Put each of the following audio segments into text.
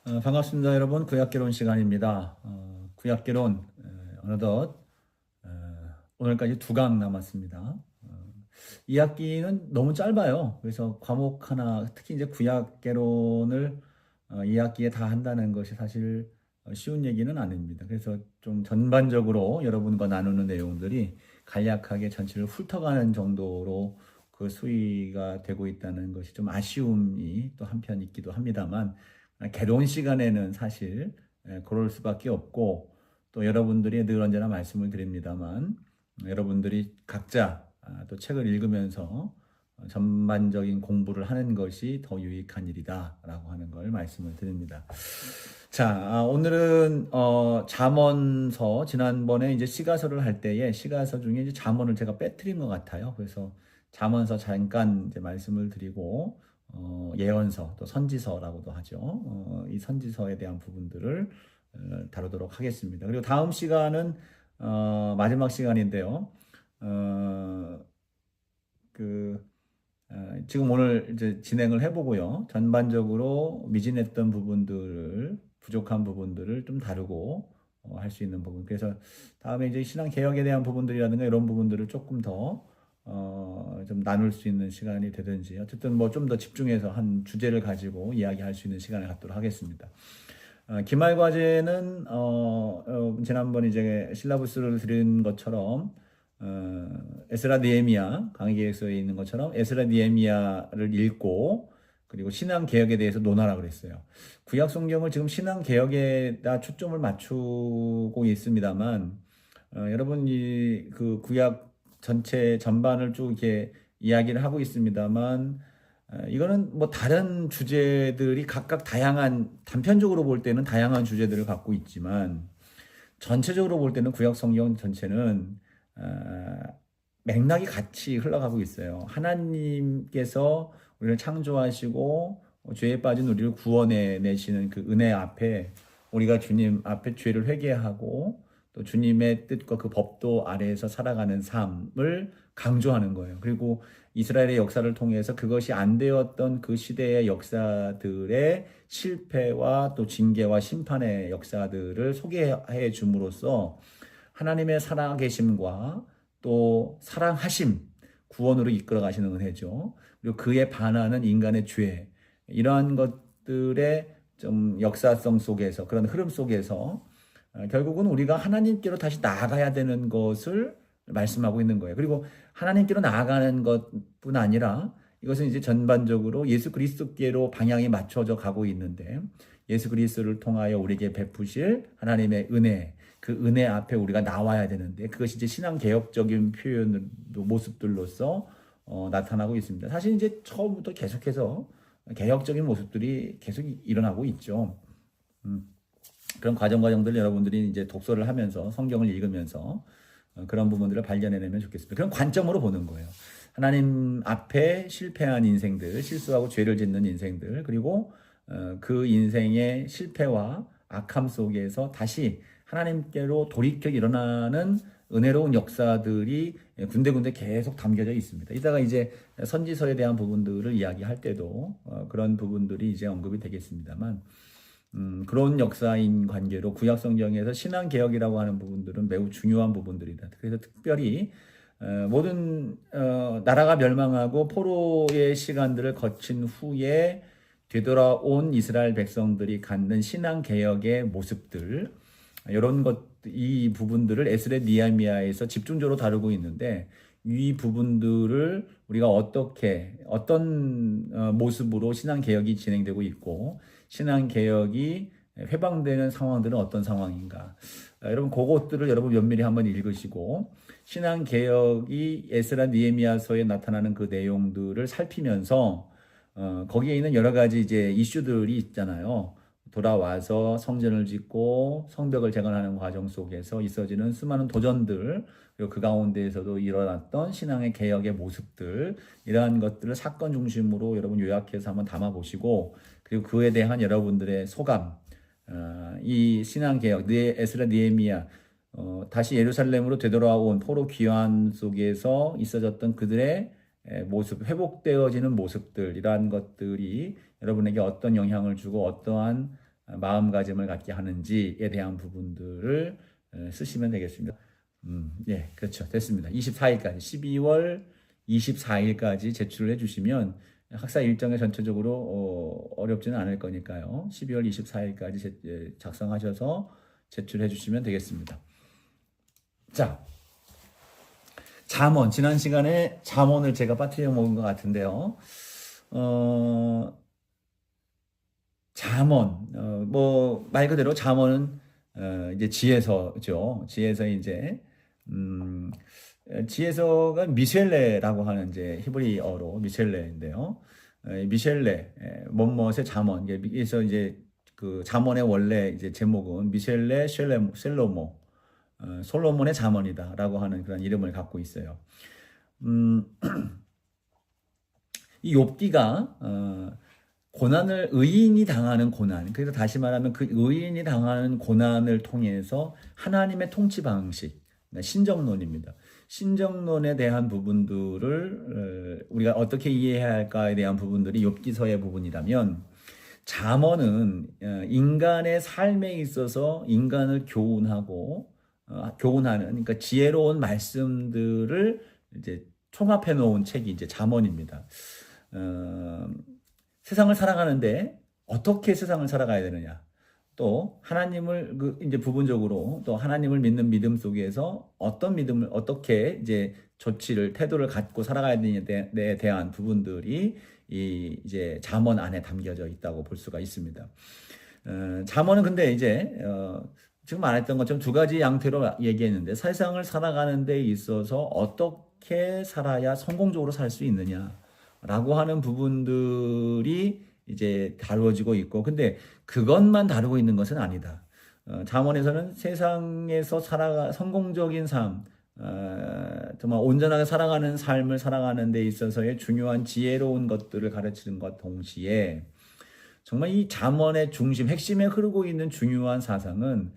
반갑습니다, 여러분. 구약개론 시간입니다. 구약개론 어느덧 오늘까지 2강 남았습니다. 이 학기는 너무 짧아요. 그래서 과목 하나, 특히 이제 구약개론을 이 학기에 다 한다는 것이 사실 쉬운 얘기는 아닙니다. 그래서 좀 전반적으로 여러분과 나누는 내용들이 간략하게 전체를 훑어가는 정도로 그 수위가 되고 있다는 것이 좀 아쉬움이 또 한편 있기도 합니다만, 개론 시간에는 사실 그럴 수밖에 없고, 또 여러분들이 늘 언제나 말씀을 드립니다만, 여러분들이 각자 또 책을 읽으면서 전반적인 공부를 하는 것이 더 유익한 일이다라고 하는 걸 말씀을 드립니다. 자, 오늘은 잠언서, 지난번에 이제 시가서를 할 때에 시가서 중에 이제 잠언을 제가 빼뜨린 것 같아요. 그래서 잠언서 잠깐 이제 말씀을 드리고, 예언서 또 선지서라고도 하죠. 이 선지서에 대한 부분들을 다루도록 하겠습니다. 그리고 다음 시간은 마지막 시간인데요. 어, 그 지금 오늘 이제 진행을 해보고요. 전반적으로 미진했던 부분들을, 부족한 부분들을 좀 다루고 할 수 있는 부분. 그래서 다음에 이제 신앙 개혁에 대한 부분들이라든가 이런 부분들을 조금 더 좀 나눌 수 있는 시간이 되든지, 어쨌든 뭐 좀 더 집중해서 한 주제를 가지고 이야기할 수 있는 시간을 갖도록 하겠습니다. 기말 과제는 지난번 이제 실라부스를 드린 것처럼 에스라 느헤미야 강의 계획서에 있는 것처럼 에스라 느헤미야를 읽고, 그리고 신앙 개혁에 대해서 논하라 그랬어요. 구약 성경을 지금 신앙 개혁에다 초점을 맞추고 있습니다만, 여러분 이 그 구약 전체 전반을 쭉 이렇게 이야기를 하고 있습니다만, 이거는 뭐 다른 주제들이 각각 다양한, 단편적으로 볼 때는 다양한 주제들을 갖고 있지만, 전체적으로 볼 때는 구약 성경 전체는 맥락이 같이 흘러가고 있어요. 하나님께서 우리를 창조하시고 죄에 빠진 우리를 구원해 내시는 그 은혜 앞에 우리가 주님 앞에 죄를 회개하고 또 주님의 뜻과 그 법도 아래에서 살아가는 삶을 강조하는 거예요. 그리고 이스라엘의 역사를 통해서 그것이 안 되었던 그 시대의 역사들의 실패와 또 징계와 심판의 역사들을 소개해 줌으로써 하나님의 살아계심과 또 사랑하심, 구원으로 이끌어 가시는 은혜죠. 그리고 그에 반하는 인간의 죄, 이러한 것들의 좀 역사성 속에서, 그런 흐름 속에서 결국은 우리가 하나님께로 다시 나아가야 되는 것을 말씀하고 있는 거예요. 그리고 하나님께로 나아가는 것뿐 아니라 이것은 이제 전반적으로 예수 그리스도께로 방향이 맞춰져 가고 있는데, 예수 그리스도를 통하여 우리에게 베푸실 하나님의 은혜, 그 은혜 앞에 우리가 나와야 되는데, 그것이 이제 신앙 개혁적인 표현 모습들로서 나타나고 있습니다. 사실 이제 처음부터 계속해서 개혁적인 모습들이 계속 일어나고 있죠. 그런 과정들 여러분들이 이제 독서를 하면서 성경을 읽으면서 그런 부분들을 발견해내면 좋겠습니다. 그런 관점으로 보는 거예요. 하나님 앞에 실패한 인생들, 실수하고 죄를 짓는 인생들, 그리고 그 인생의 실패와 악함 속에서 다시 하나님께로 돌이켜 일어나는 은혜로운 역사들이 군데군데 계속 담겨져 있습니다. 이따가 이제 선지서에 대한 부분들을 이야기할 때도 그런 부분들이 이제 언급이 되겠습니다만, 그런 역사인 관계로 구약 성경에서 신앙 개혁이라고 하는 부분들은 매우 중요한 부분들이다. 그래서 특별히 모든 나라가 멸망하고 포로의 시간들을 거친 후에 되돌아온 이스라엘 백성들이 갖는 신앙 개혁의 모습들, 이런 이 부분들을 에스라 느헤미야에서 집중적으로 다루고 있는데, 이 부분들을 우리가 어떤 모습으로 신앙 개혁이 진행되고 있고, 신앙 개혁이 회방되는 상황들은 어떤 상황인가? 여러분 그것들을 여러분 면밀히 한번 읽으시고, 신앙 개혁이 에스라 느헤미야서에 나타나는 그 내용들을 살피면서 거기에 있는 여러 가지 이제 이슈들이 있잖아요. 돌아와서 성전을 짓고 성벽을 재건하는 과정 속에서 있어지는 수많은 도전들, 그리고 그 가운데에서도 일어났던 신앙의 개혁의 모습들, 이러한 것들을 사건 중심으로 여러분 요약해서 한번 담아 보시고, 그리고 그에 대한 여러분들의 소감, 이 신앙 개혁, 에스라 느헤미야, 다시 예루살렘으로 되돌아온 포로 귀환 속에서 있어졌던 그들의 모습, 회복되어지는 모습들, 이러한 것들이 여러분에게 어떤 영향을 주고 어떠한 마음가짐을 갖게 하는지에 대한 부분들을 쓰시면 되겠습니다. 예, 그렇죠. 됐습니다. 24일까지, 12월 24일까지 제출을 해주시면 학사 일정에 전체적으로 어렵지는 않을 거니까요. 12월 24일까지 작성하셔서 제출해 주시면 되겠습니다. 자, 잠언. 지난 시간에 잠언을 제가 빠뜨려 먹은 것 같은데요. 잠언. 뭐, 말 그대로 잠언은, 이제 지혜서죠. 지혜서 이제, 지혜서가 미셸레라고 하는 이제 히브리어로 미셸레인데요. 미셸레, 뭐뭇의 잠언. 그래서 이제 그 잠언의 원래 이제 제목은 미셸레 셀로모, 솔로몬의 잠언이다라고 하는 그런 이름을 갖고 있어요. 이 욥기가 고난을 의인이 당하는 고난, 그래서 다시 말하면 그 의인이 당하는 고난을 통해서 하나님의 통치 방식, 신정론입니다. 신정론에 대한 부분들을 우리가 어떻게 이해해야 할까에 대한 부분들이 욥기서의 부분이라면, 잠언은 인간의 삶에 있어서 인간을 교훈하는, 그러니까 지혜로운 말씀들을 이제 총합해 놓은 책이 이제 잠언입니다. 세상을 살아가는데 어떻게 세상을 살아가야 되느냐, 또 하나님을 이제 부분적으로 또 하나님을 믿는 믿음 속에서 어떤 믿음을 어떻게 이제 태도를 갖고 살아가야 되느냐에 대한 부분들이 이제 잠언 안에 담겨져 있다고 볼 수가 있습니다. 잠언은 근데 이제 지금 말했던 것처럼 두 가지 양태로 얘기했는데, 세상을 살아가는 데 있어서 어떻게 살아야 성공적으로 살 수 있느냐라고 하는 부분들이 이제 다루어지고 있고, 근데 그것만 다루고 있는 것은 아니다. 잠언에서는 세상에서 성공적인 삶, 정말 온전하게 살아가는 삶을 살아가는 데 있어서의 중요한 지혜로운 것들을 가르치는 것 동시에, 정말 이 잠언의 중심, 핵심에 흐르고 있는 중요한 사상은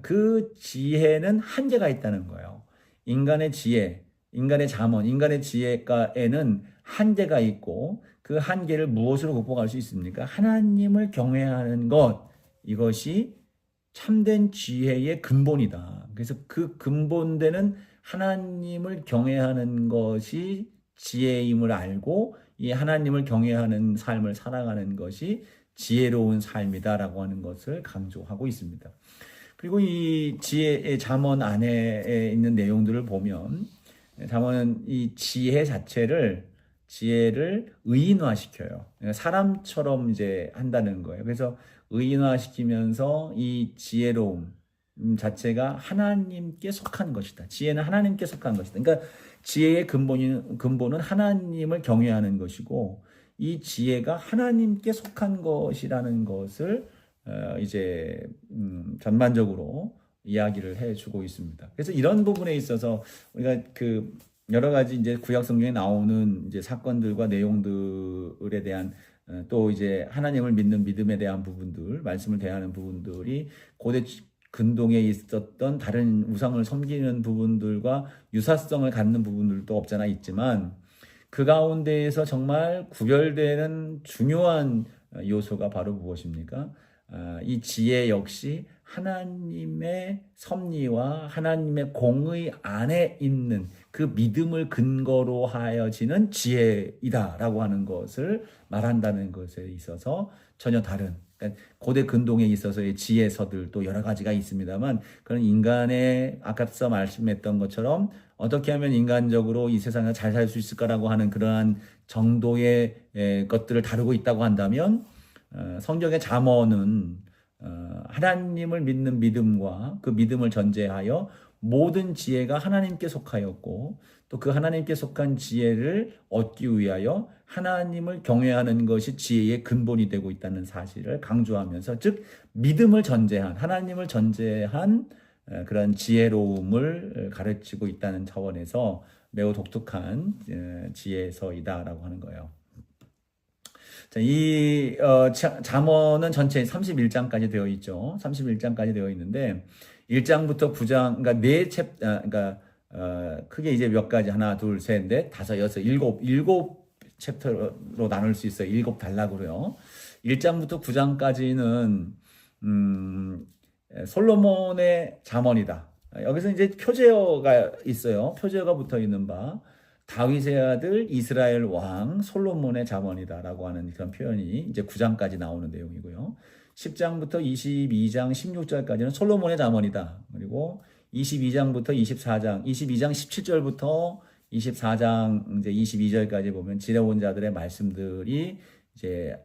그 지혜는 한계가 있다는 거예요. 인간의 지혜, 인간의 잠언, 인간의 지혜가에는 한계가 있고, 그 한계를 무엇으로 극복할 수 있습니까? 하나님을 경외하는 것, 이것이 참된 지혜의 근본이다. 그래서 그 근본되는 하나님을 경외하는 것이 지혜임을 알고, 이 하나님을 경외하는 삶을 살아가는 것이 지혜로운 삶이다라고 하는 것을 강조하고 있습니다. 그리고 이 지혜의 잠언 안에 있는 내용들을 보면, 잠언은 이 지혜를 의인화시켜요. 사람처럼 이제 한다는 거예요. 그래서 의인화시키면서 이 지혜로움 자체가 하나님께 속한 것이다. 지혜는 하나님께 속한 것이다. 그러니까 지혜의 근본은 하나님을 경외하는 것이고, 이 지혜가 하나님께 속한 것이라는 것을 이제 전반적으로 이야기를 해주고 있습니다. 그래서 이런 부분에 있어서 우리가 그 여러 가지 이제 구약 성경에 나오는 이제 사건들과 내용들에 대한 또 이제 하나님을 믿는 믿음에 대한 부분들, 말씀을 대하는 부분들이 고대 근동에 있었던 다른 우상을 섬기는 부분들과 유사성을 갖는 부분들도 없잖아 있지만, 그 가운데에서 정말 구별되는 중요한 요소가 바로 무엇입니까? 이 지혜 역시 하나님의 섭리와 하나님의 공의 안에 있는 그 믿음을 근거로 하여지는 지혜이다라고 하는 것을 말한다는 것에 있어서 전혀 다른, 그러니까 고대 근동에 있어서의 지혜서들도 여러 가지가 있습니다만, 그런 인간의 아까서 말씀했던 것처럼 어떻게 하면 인간적으로 이 세상에 잘 살 수 있을까라고 하는 그러한 정도의 것들을 다루고 있다고 한다면, 성경의 잠언은 하나님을 믿는 믿음과 그 믿음을 전제하여 모든 지혜가 하나님께 속하였고, 또 그 하나님께 속한 지혜를 얻기 위하여 하나님을 경외하는 것이 지혜의 근본이 되고 있다는 사실을 강조하면서, 즉 믿음을 전제한, 하나님을 전제한 그런 지혜로움을 가르치고 있다는 차원에서 매우 독특한 지혜서이다라고 하는 거예요. 자, 이 잠언은 전체 31장까지 되어 있죠. 31장까지 되어 있는데 1장부터 9장, 그러니까 크게 이제 몇 가지, 하나, 둘, 셋, 넷, 다섯, 여섯, 일곱 챕터로 나눌 수 있어요. 7 단락으로요. 1장부터 9장까지는 음, 솔로몬의 잠언이다. 여기서 이제 표제어가 있어요. 표제어가 붙어 있는 바 다윗의 아들 이스라엘 왕 솔로몬의 잠언이다라고 하는 그런 표현이 이제 9장까지 나오는 내용이고요. 10장부터 22장 16절까지는 솔로몬의 잠언이다. 그리고 22장부터 24장, 22장 17절부터 24장 이제 22절까지 보면 지혜로운 자들의 말씀들이 이제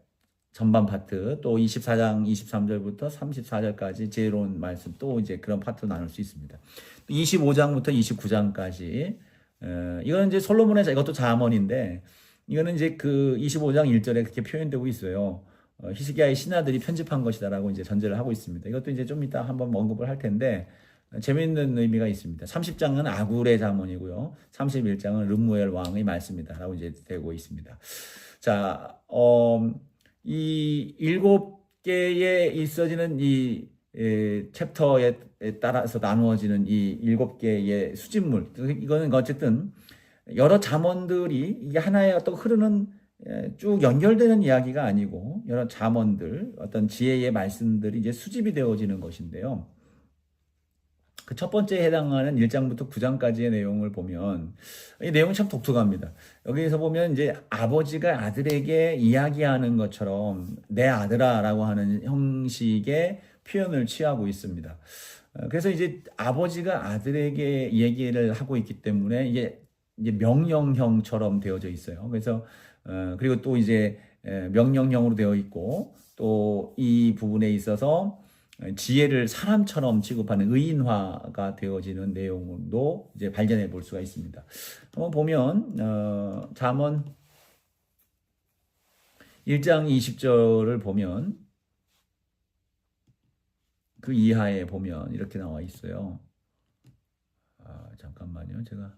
전반 파트, 또 24장 23절부터 34절까지 지혜로운 말씀, 또 이제 그런 파트로 나눌 수 있습니다. 25장부터 29장까지 이거는 이제 솔로몬의 이것도 잠언인데 이거는 이제 그 25장 1절에 그렇게 표현되고 있어요. 히스기야의 신하들이 편집한 것이다라고 이제 전제를 하고 있습니다. 이것도 이제 좀 이따 한번 언급을 할 텐데 재미있는 의미가 있습니다. 30장은 아굴의 잠언이고요. 31장은 르무엘 왕의 말씀이다라고 이제 되고 있습니다. 자, 이 7개에 있어지는 이 챕터에 따라서 나누어지는 이 7개의 수집물, 이거는 어쨌든 여러 잠언들이 이게 하나의 어떤 흐르는 쭉 연결되는 이야기가 아니고 여러 잠언들, 어떤 지혜의 말씀들이 이제 수집이 되어지는 것인데요. 그 첫 번째에 해당하는 1장부터 9장까지의 내용을 보면 이 내용이 참 독특합니다. 여기에서 보면 이제 아버지가 아들에게 이야기하는 것처럼 내 아들아라고 하는 형식의 표현을 취하고 있습니다. 그래서 이제 아버지가 아들에게 얘기를 하고 있기 때문에 이게 이제 명령형처럼 되어져 있어요. 그래서 그리고 또 이제 명령형으로 되어 있고 또 이 부분에 있어서 지혜를 사람처럼 취급하는 의인화가 되어지는 내용도 이제 발견해 볼 수가 있습니다. 한번 보면 잠언 1장 20절을 보면 그 이하에 보면 이렇게 나와 있어요. 잠깐만요. 제가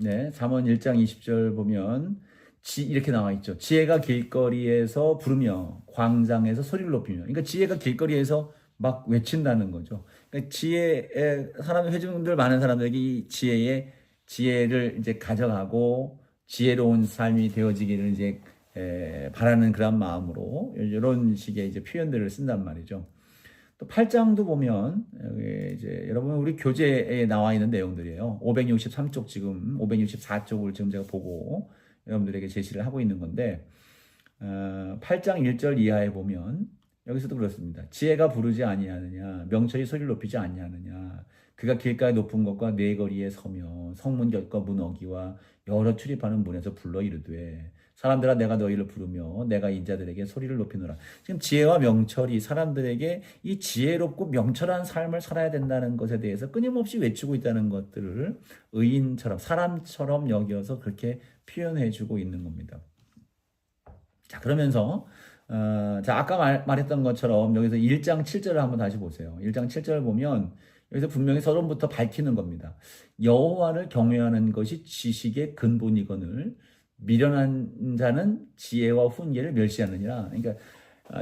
네, 잠언 1장 20절 보면 이렇게 나와 있죠. 지혜가 길거리에서 부르며 광장에서 소리를 높이며. 그러니까 지혜가 길거리에서 막 외친다는 거죠. 그러니까 회중들 많은 사람들에게 이 지혜를 이제 가져가고 지혜로운 삶이 되어지기를 이제 바라는 그런 마음으로 이런 식의 이제 표현들을 쓴단 말이죠. 또 8장도 보면 이제 여러분 우리 교재에 나와 있는 내용들이에요. 563쪽 지금 564쪽을 지금 제가 보고 여러분들에게 제시를 하고 있는 건데 8장 1절 이하에 보면 여기서도 그렇습니다. 지혜가 부르지 아니하느냐, 명철이 소리를 높이지 아니하느냐, 그가 길가의 높은 것과 네 거리에 서며 성문 곁과 문 어기와 여러 출입하는 문에서 불러 이르되 사람들아 내가 너희를 부르며 내가 인자들에게 소리를 높이노라. 지금 지혜와 명철이 사람들에게 이 지혜롭고 명철한 삶을 살아야 된다는 것에 대해서 끊임없이 외치고 있다는 것들을 의인처럼 사람처럼 여겨서 그렇게 표현해주고 있는 겁니다. 자, 그러면서 자, 아까 말했던 것처럼 여기서 1장 7절을 한번 다시 보세요. 1장 7절을 보면 여기서 분명히 서론부터 밝히는 겁니다. 여호와를 경외하는 것이 지식의 근본이거늘 미련한 자는 지혜와 훈계를 멸시하느니라. 그러니까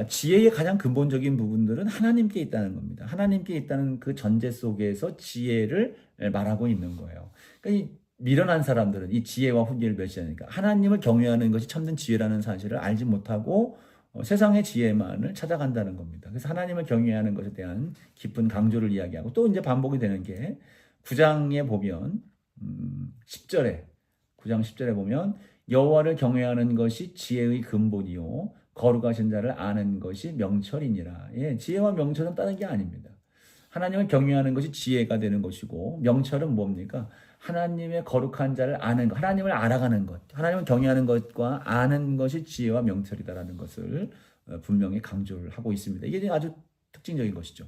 지혜의 가장 근본적인 부분들은 하나님께 있다는 겁니다. 하나님께 있다는 그 전제 속에서 지혜를 말하고 있는 거예요. 그러니까 이 미련한 사람들은 이 지혜와 훈계를 멸시하니까 하나님을 경외하는 것이 참된 지혜라는 사실을 알지 못하고 세상의 지혜만을 찾아간다는 겁니다. 그래서 하나님을 경외하는 것에 대한 깊은 강조를 이야기하고 또 이제 반복이 되는 게 9장에 보면 10절에 9장 10절에 보면 여호와를 경외하는 것이 지혜의 근본이요 거룩하신 자를 아는 것이 명철이니라. 예, 지혜와 명철은 다른 게 아닙니다. 하나님을 경외하는 것이 지혜가 되는 것이고 명철은 뭡니까? 하나님의 거룩한 자를 아는 것, 하나님을 알아가는 것, 하나님을 경외하는 것과 아는 것이 지혜와 명철이다라는 것을 분명히 강조를 하고 있습니다. 이게 아주 특징적인 것이죠.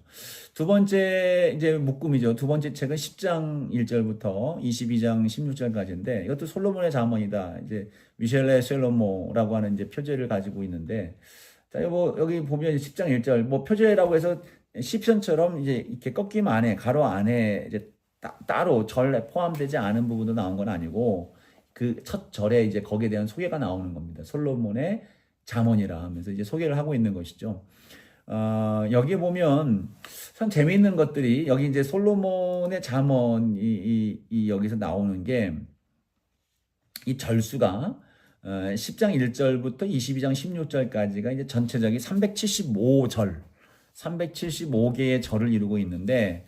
두 번째 이제 묶음이죠. 두 번째 책은 10장 1절부터 22장 16절까지인데 이것도 솔로몬의 잠언이다. 이제 미셸레 셀로모라고 하는 이제 표제를 가지고 있는데 자, 여기 보면 10장 1절 뭐 표제라고 해서 시편처럼 이제 이렇게 꺾임 안에 가로 안에 이제 따로 절에 포함되지 않은 부분도 나온 건 아니고 그 첫 절에 이제 거기에 대한 소개가 나오는 겁니다. 솔로몬의 잠언이라 하면서 이제 소개를 하고 있는 것이죠. 여기에 보면 참 재미있는 것들이 여기 이제 솔로몬의 잠언이 여기서 나오는 게 이 절수가 10장 1절부터 22장 16절까지가 이제 전체적인 375절, 375개의 절을 이루고 있는데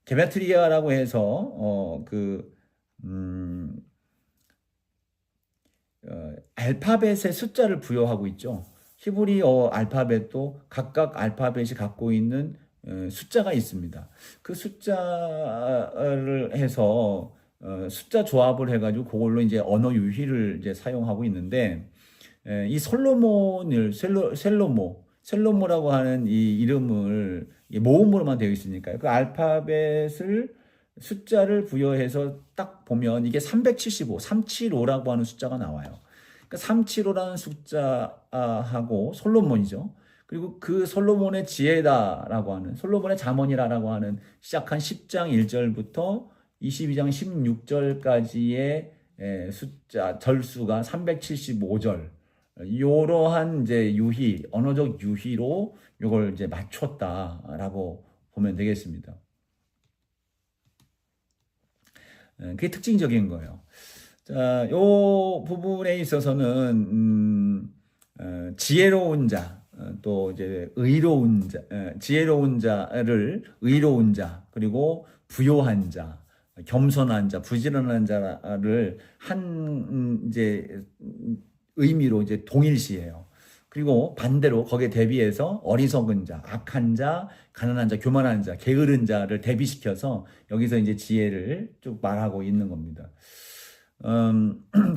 게마트리아라고 해서 알파벳의 숫자를 부여하고 있죠. 히브리어 알파벳도 각각 알파벳이 갖고 있는 숫자가 있습니다. 그 숫자를 해서 숫자 조합을 해가지고 그걸로 이제 언어 유희를 이제 사용하고 있는데 이 셀로모라고 하는 이 이름을 모음으로만 되어 있으니까요. 그 알파벳을 숫자를 부여해서 딱 보면 이게 375라고 하는 숫자가 나와요. 그러니까 375라는 숫자하고 솔로몬이죠. 그리고 그 솔로몬의 지혜다라고 하는 솔로몬의 잠언이라고 하는 시작한 10장 1절부터 22장 16절까지의 숫자 절수가 375절. 이러한 이제 유희, 언어적 유희로 이걸 이제 맞췄다라고 보면 되겠습니다. 그게 특징적인 거예요. 자, 요 부분에 있어서는 지혜로운 자, 또 이제 의로운 자, 지혜로운 자를 의로운 자, 그리고 부요한 자, 겸손한 자, 부지런한 자를 한 이제 의미로 이제 동일시해요. 그리고 반대로 거기에 대비해서 어리석은 자, 악한 자, 가난한 자, 교만한 자, 게으른 자를 대비시켜서 여기서 이제 지혜를 쭉 말하고 있는 겁니다.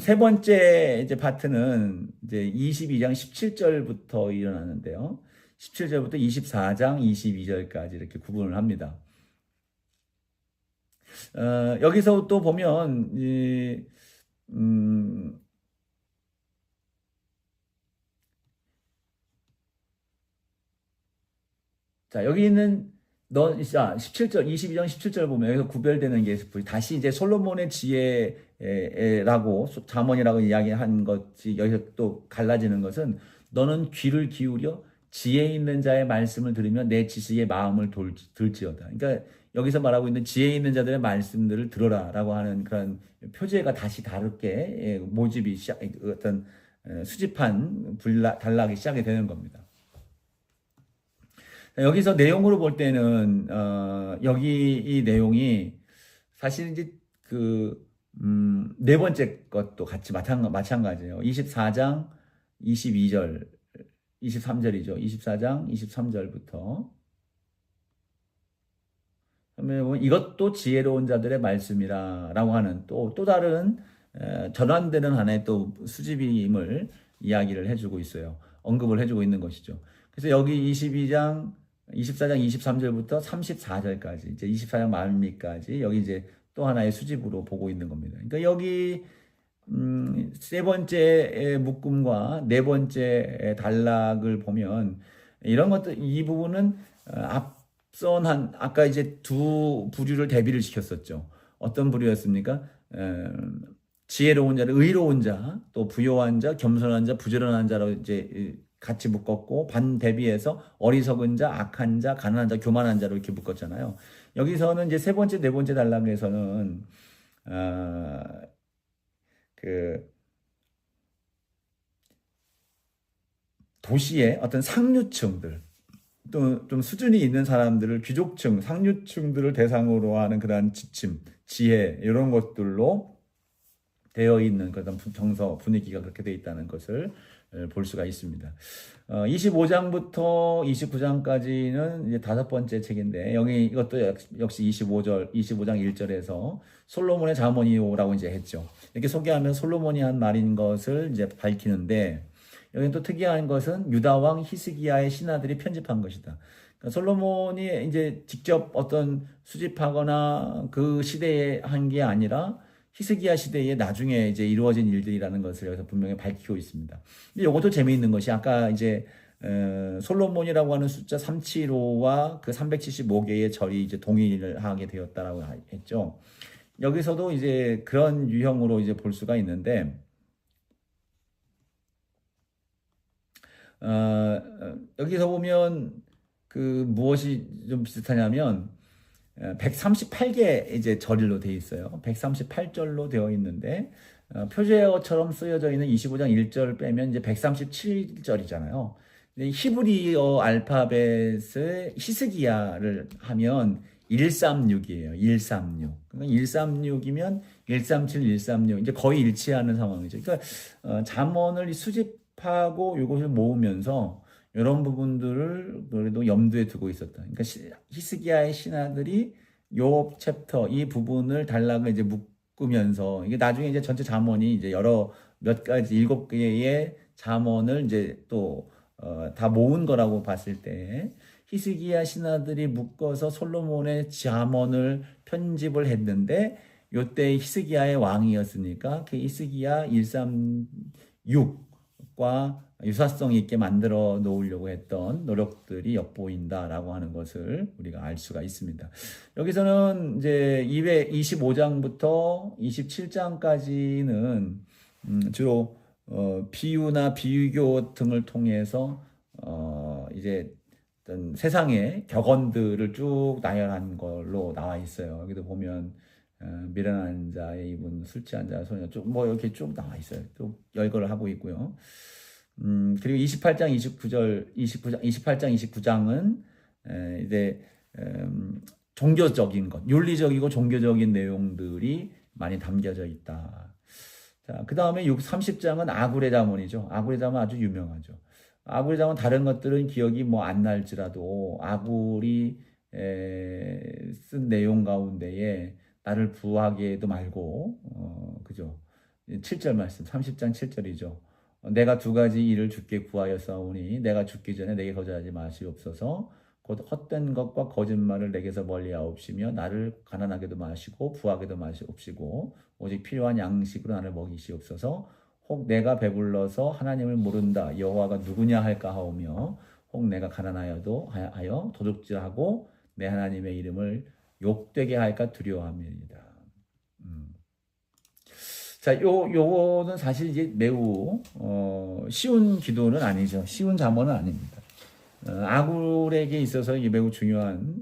세 번째 이제 파트는 이제 22장 17절부터 일어나는데요. 17절부터 24장 22절까지 이렇게 구분을 합니다. 여기서 또 보면 자, 여기 있는 17절, 22장 17절 보면 여기서 구별되는 게 다시 이제 솔로몬의 지혜라고 잠언이라고 이야기한 것이 여기서 또 갈라지는 것은 너는 귀를 기울여 지혜 있는 자의 말씀을 들으면 내 지식의 마음을 들지어다. 그러니까 여기서 말하고 있는 지혜 있는 자들의 말씀들을 들어라라고 하는 그런 표제가 다시 다르게 모집이 어떤 수집한 단락이 시작이 되는 겁니다. 여기서 내용으로 볼 때는 여기 이 내용이 사실 이제 네 번째 것도 같이 마찬가지예요. 24장 22절 23절이죠. 24장 23절부터 그러면 이것도 지혜로운 자들의 말씀이라고 하는 또 다른 전환되는 하나의 또 수집임을 이야기를 해주고 있어요. 언급을 해주고 있는 것이죠. 그래서 여기 24장 23절부터 34절까지 이제 24장 말미까지 여기 이제 또 하나의 수집으로 보고 있는 겁니다. 그러니까 여기 세 번째 묶음과 네 번째 단락을 보면 이런 것들 이 부분은 앞선 아까 이제 두 부류를 대비를 시켰었죠. 어떤 부류였습니까? 지혜로운 자를 의로운 자, 또 부요한 자, 겸손한 자, 부지런한 자로 이제 같이 묶었고 반 대비해서 어리석은 자, 악한 자, 가난한 자, 교만한 자로 이렇게 묶었잖아요. 여기서는 이제 세 번째, 네 번째 단락에서는 도시의 어떤 상류층들, 또 좀 수준이 있는 사람들을 귀족층, 상류층들을 대상으로 하는 그런 지침, 지혜 이런 것들로 되어 있는 그런 정서 분위기가 그렇게 되어 있다는 것을 볼 수가 있습니다. 25장부터 29장까지는 이제 다섯 번째 책인데 여기 이것도 역시 25장 1절에서 솔로몬의 잠언이요라고 이제 했죠. 이렇게 소개하면 솔로몬이 한 말인 것을 이제 밝히는데 여기는 또 특이한 것은 유다 왕 히스기야의 신하들이 편집한 것이다. 그러니까 솔로몬이 이제 직접 어떤 수집하거나 그 시대에 한 게 아니라 히스기야 시대에 나중에 이제 이루어진 일들이라는 것을 여기서 분명히 밝히고 있습니다. 근데 이것도 재미있는 것이 아까 이제 솔로몬이라고 하는 숫자 375와 그 375개의 절이 이제 동일을 하게 되었다라고 했죠. 여기서도 이제 그런 유형으로 이제 볼 수가 있는데 여기서 보면 그 무엇이 좀 비슷하냐면 138개 이제 절일로 되어 있어요. 138절로 되어 있는데 표제어처럼 쓰여져 있는 25장 1절 빼면 이제 137절이잖아요. 히브리어 알파벳의 히스기야를 하면 136이에요. 136. 그러니까 136이면 137, 136 이제 거의 일치하는 상황이죠. 그러니까 잠언을 수집하고 이것을 모으면서 이런 부분들을 그래도 염두에 두고 있었다. 그러니까 히스기야의 신하들이 요 챕터 이 부분을 단락을 이제 묶으면서 이게 나중에 이제 전체 잠언이 이제 여러 몇 가지 7개의 잠언을 이제 또 다 모은 거라고 봤을 때 히스기야 신하들이 묶어서 솔로몬의 잠언을 편집을 했는데 요때 히스기야의 왕이었으니까 그 히스기야 136과 유사성 있게 만들어 놓으려고 했던 노력들이 엿보인다라고 하는 것을 우리가 알 수가 있습니다. 여기서는 이제 225장부터 27장까지는 주로 비유나 비유교 등을 통해서 이제 어떤 세상의 격언들을 쭉 나열한 걸로 나와 있어요. 여기도 보면 미련한 자의 입은 술 취한 자의 소녀 쭉 뭐 이렇게 쭉 나와 있어요. 또 열거를 하고 있고요. 그리고 28장 29절 28장 29장은 이제 종교적인 것, 윤리적이고 종교적인 내용들이 많이 담겨져 있다. 자, 그 다음에 30장은 아굴의 잠언이죠. 아굴의 잠언 아주 유명하죠. 아굴의 잠언 다른 것들은 기억이 뭐 안 날지라도 아굴이 쓴 내용 가운데에 나를 부하게 해도 말고, 그죠? 7절 말씀, 30장 7절이죠. 내가 두 가지 일을 주께 구하였사오니 내가 죽기 전에 내게 거절하지 마시옵소서. 곧 헛된 것과 거짓말을 내게서 멀리하옵시며 나를 가난하게도 마시고 부하게도 마시옵시고 오직 필요한 양식으로 나를 먹이시옵소서. 혹 내가 배불러서 하나님을 모른다 여호와가 누구냐 할까 하오며 혹 내가 가난하여도 하여 도둑질하고 내 하나님의 이름을 욕되게 할까 두려워함이니이다. 자, 요거는 사실 이제 매우 쉬운 기도는 아니죠. 쉬운 잠언은 아닙니다. 아굴에게 있어서 이게 매우 중요한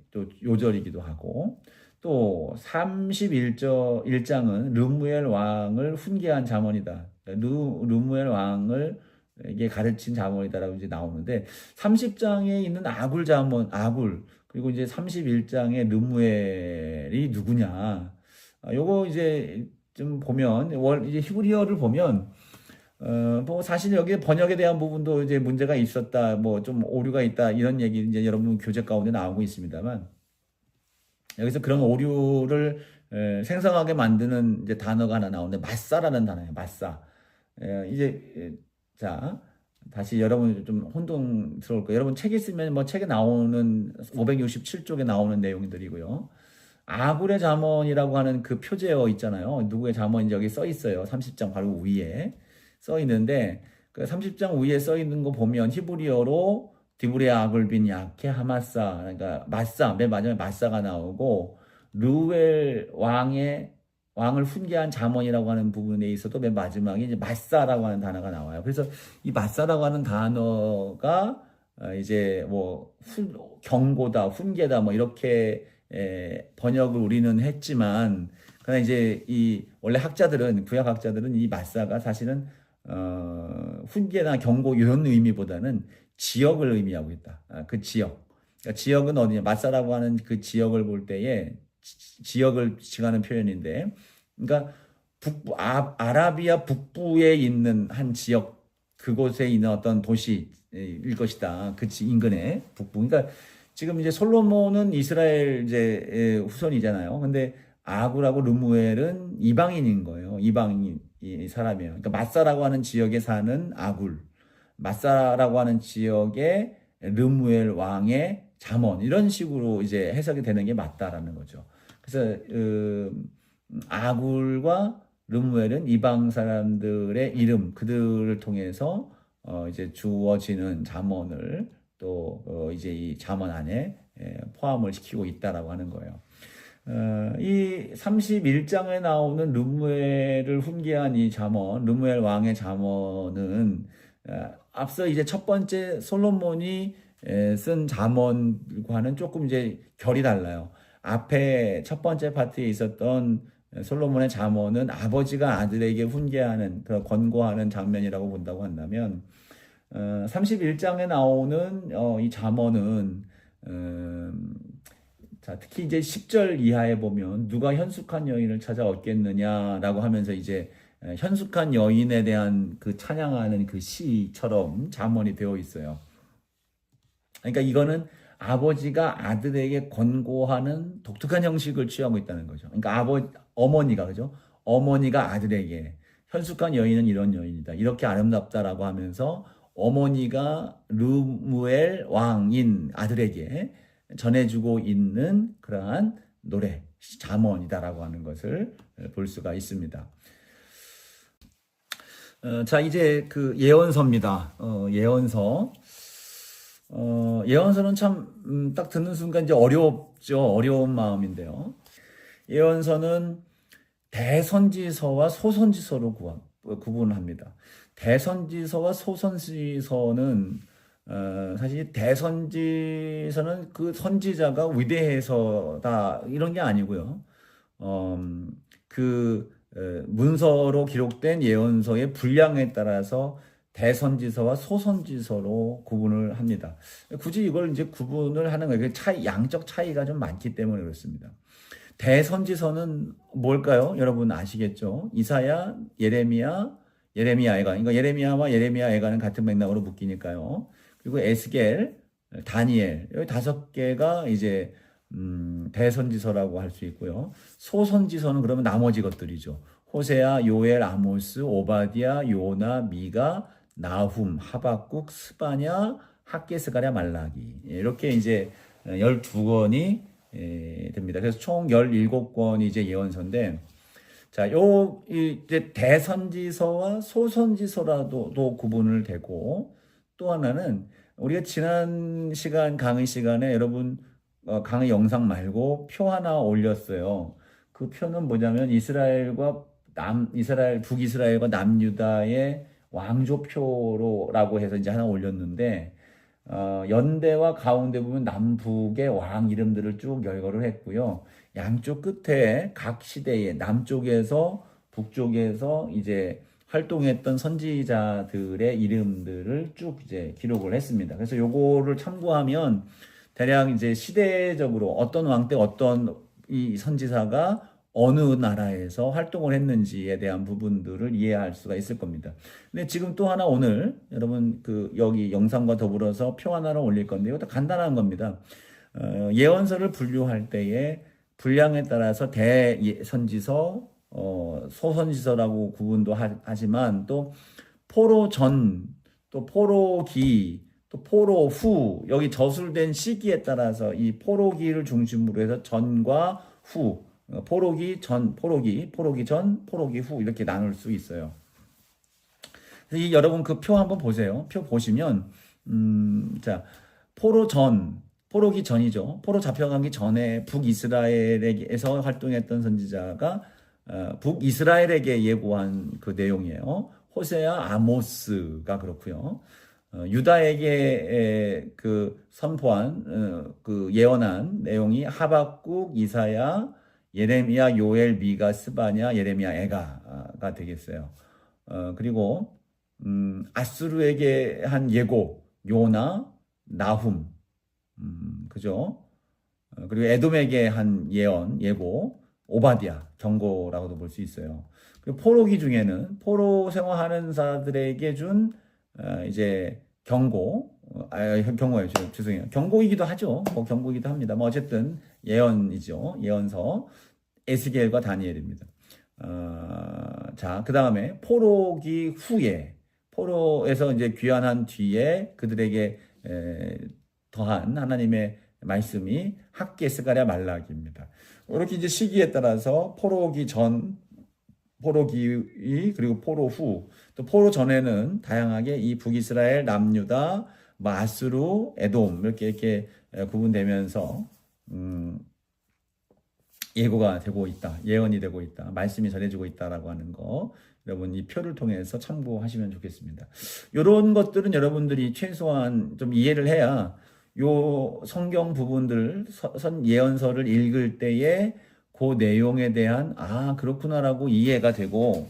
또 요절이기도 하고 또 31장은 르무엘 왕을 훈계한 잠언이다. 르무엘 왕을 이게 가르친 잠언이다라고 이제 나오는데 30장에 있는 아굴 잠언, 아굴 그리고 이제 31장의 르무엘이 누구냐? 요거 이제 좀 보면 이제 히브리어를 보면 뭐 사실 여기 번역에 대한 부분도 이제 문제가 있었다, 뭐 좀 오류가 있다 이런 얘기 이제 여러분 교재 가운데 나오고 있습니다만 여기서 그런 오류를 생성하게 만드는 이제 단어가 하나 나오는데 마사라는 단어예요. 마사. 이제 자 다시 여러분 좀 혼동스러울 거예요. 여러분 책 있으면 뭐 책에 나오는 567쪽에 나오는 내용들이고요. 아굴의 잠언이라고 하는 그 표제어 있잖아요. 누구의 잠언인지 여기 써 있어요. 30장 바로 위에 써 있는데 그 30장 위에 써 있는 거 보면 히브리어로 디브레 아굴빈 야케 하마사 그러니까 마사 맨 마지막에 마사가 나오고 르웰 왕을 훈계한 잠언이라고 하는 부분에 있어도 맨 마지막에 이제 마사라고 하는 단어가 나와요. 그래서 이 마사라고 하는 단어가 이제 뭐 경고다, 훈계다 뭐 이렇게 번역을 우리는 했지만 그러나 이제 이 원래 학자들은 구약 학자들은 이 마사가 사실은 훈계나 경고 이런 의미보다는 지역을 의미하고 있다. 그 지역. 그러니까 지역은 어디냐? 마사라고 하는 그 지역을 볼 때에 지역을 지칭하는 표현인데, 그러니까 아라비아 북부에 있는 한 지역, 그곳에 있는 어떤 도시일 것이다. 그 인근의 북부. 그러니까 지금 이제 솔로몬은 이스라엘 이제 후손이잖아요. 근데 아굴하고 르무엘은 이방인인 거예요. 이방인 사람이에요. 그러니까 마사라고 하는 지역에 사는 아굴, 마사라고 하는 지역의 르무엘 왕의 잠언 이런 식으로 이제 해석이 되는 게 맞다라는 거죠. 그래서 아굴과 르무엘은 이방 사람들의 이름 그들을 통해서 이제 주어지는 잠언을 또 이제 이 잠언 안에 포함을 시키고 있다라고 하는 거예요. 이 31장에 나오는 르무엘을 훈계한 이 잠언, 르무엘 왕의 잠언은 앞서 이제 첫 번째 솔로몬이 쓴 잠언과는 조금 이제 결이 달라요. 앞에 첫 번째 파트에 있었던 솔로몬의 잠언은 아버지가 아들에게 훈계하는 그런 권고하는 장면이라고 본다고 한다면 31장에 나오는 이 잠언은 자, 특히 이제 10절 이하에 보면 누가 현숙한 여인을 찾아 얻겠느냐라고 하면서 이제 현숙한 여인에 대한 그 찬양하는 그 시처럼 잠언이 되어 있어요. 그러니까 이거는 아버지가 아들에게 권고하는 독특한 형식을 취하고 있다는 거죠. 그러니까 어머니가 그죠? 어머니가 아들에게 현숙한 여인은 이런 여인이다. 이렇게 아름답다라고 하면서 어머니가 르무엘 왕인 아들에게 전해주고 있는 그러한 노래, 잠언이다라고 하는 것을 볼 수가 있습니다. 자, 이제 그 예언서입니다. 예언서. 예언서는 참, 딱 듣는 순간 이제 어렵죠. 어려운 마음인데요. 예언서는 대선지서와 소선지서로 구분합니다. 대선지서와 소선지서는 사실 대선지서는 그 선지자가 위대해서다 이런 게 아니고요. 그 문서로 기록된 예언서의 분량에 따라서 대선지서와 소선지서로 구분을 합니다. 굳이 이걸 이제 구분을 하는 거예요. 양적 차이가 좀 많기 때문에 그렇습니다. 대선지서는 뭘까요? 여러분 아시겠죠? 이사야, 예레미야, 애가. 그러니까 예레미야와 예레미야, 애가는 같은 맥락으로 묶이니까요. 그리고 에스겔, 다니엘, 여기 5개가 이제 대선지서라고 할 수 있고요. 소선지서는 그러면 나머지 것들이죠. 호세아, 요엘, 아모스, 오바디아, 요나, 미가, 나훔, 하박국, 스바냐, 학개스가랴, 말라기. 이렇게 이제 12권이 됩니다. 그래서 총 17권이 이제 예언서인데, 자, 이제 대선지서와 소선지서라도 구분을 되고, 또 하나는 우리가 지난 시간 강의 시간에 여러분 강의 영상 말고 표 하나 올렸어요. 그 표는 뭐냐면 북이스라엘과 남유다의 왕조표로라고 해서 이제 하나 올렸는데, 연대와 가운데 보면 남북의 왕 이름들을 쭉 열거를 했고요. 양쪽 끝에 각 시대에 남쪽에서 북쪽에서 이제 활동했던 선지자들의 이름들을 쭉 이제 기록을 했습니다. 그래서 요거를 참고하면 대략 이제 시대적으로 어떤 왕 때 어떤 이 선지자가 어느 나라에서 활동을 했는지에 대한 부분들을 이해할 수가 있을 겁니다. 근데 지금 또 하나 오늘 여러분 여기 영상과 더불어서 표 하나를 올릴 건데 이것도 간단한 겁니다. 예언서를 분류할 때에 분량에 따라서 대선지서, 소선지서라고 구분도 하지만 또 포로 전, 또 포로기, 또 포로 후, 여기 저술된 시기에 따라서 이 포로기를 중심으로 해서 전과 후, 포로기 전, 포로기 전, 포로기 후 이렇게 나눌 수 있어요. 그래서 여러분 그 표 한번 보세요. 표 보시면 자, 포로기 전이죠. 포로 잡혀가기 전에 북이스라엘에서 활동했던 선지자가 북이스라엘에게 예고한 그 내용이에요. 호세아, 아모스가 그렇고요. 유다에게 그 선포한 그 예언한 내용이 하박국, 이사야, 예레미야, 요엘, 미가, 스바냐, 예레미야, 애가가 되겠어요. 그리고 아수르에게 한 예고, 요나, 나훔, 그죠? 그리고 에돔에게 한 예고, 오바디아, 경고라고도 볼 수 있어요. 그리고 포로기 중에는 포로 생활하는 자들에게 준 이제 경고예요. 죄송해요. 경고이기도 하죠. 뭐 경고이기도 합니다. 뭐 어쨌든 예언이죠. 예언서 에스겔과 다니엘입니다. 자, 그 다음에 포로기 후에 포로에서 이제 귀환한 뒤에 그들에게 더한 하나님의 말씀이 학개스가랴 말라기입니다. 이렇게 이제 시기에 따라서 포로기 전, 포로기 그리고 포로 후, 또 포로 전에는 다양하게 이 북이스라엘, 남유다, 마스루, 에돔 이렇게 구분되면서 예고가 되고 있다, 예언이 되고 있다, 말씀이 전해지고 있다라고 하는 거 여러분 이 표를 통해서 참고하시면 좋겠습니다. 이런 것들은 여러분들이 최소한 좀 이해를 해야 요 성경 부분들 예언서를 읽을 때에 그 내용에 대한 그렇구나라고 이해가 되고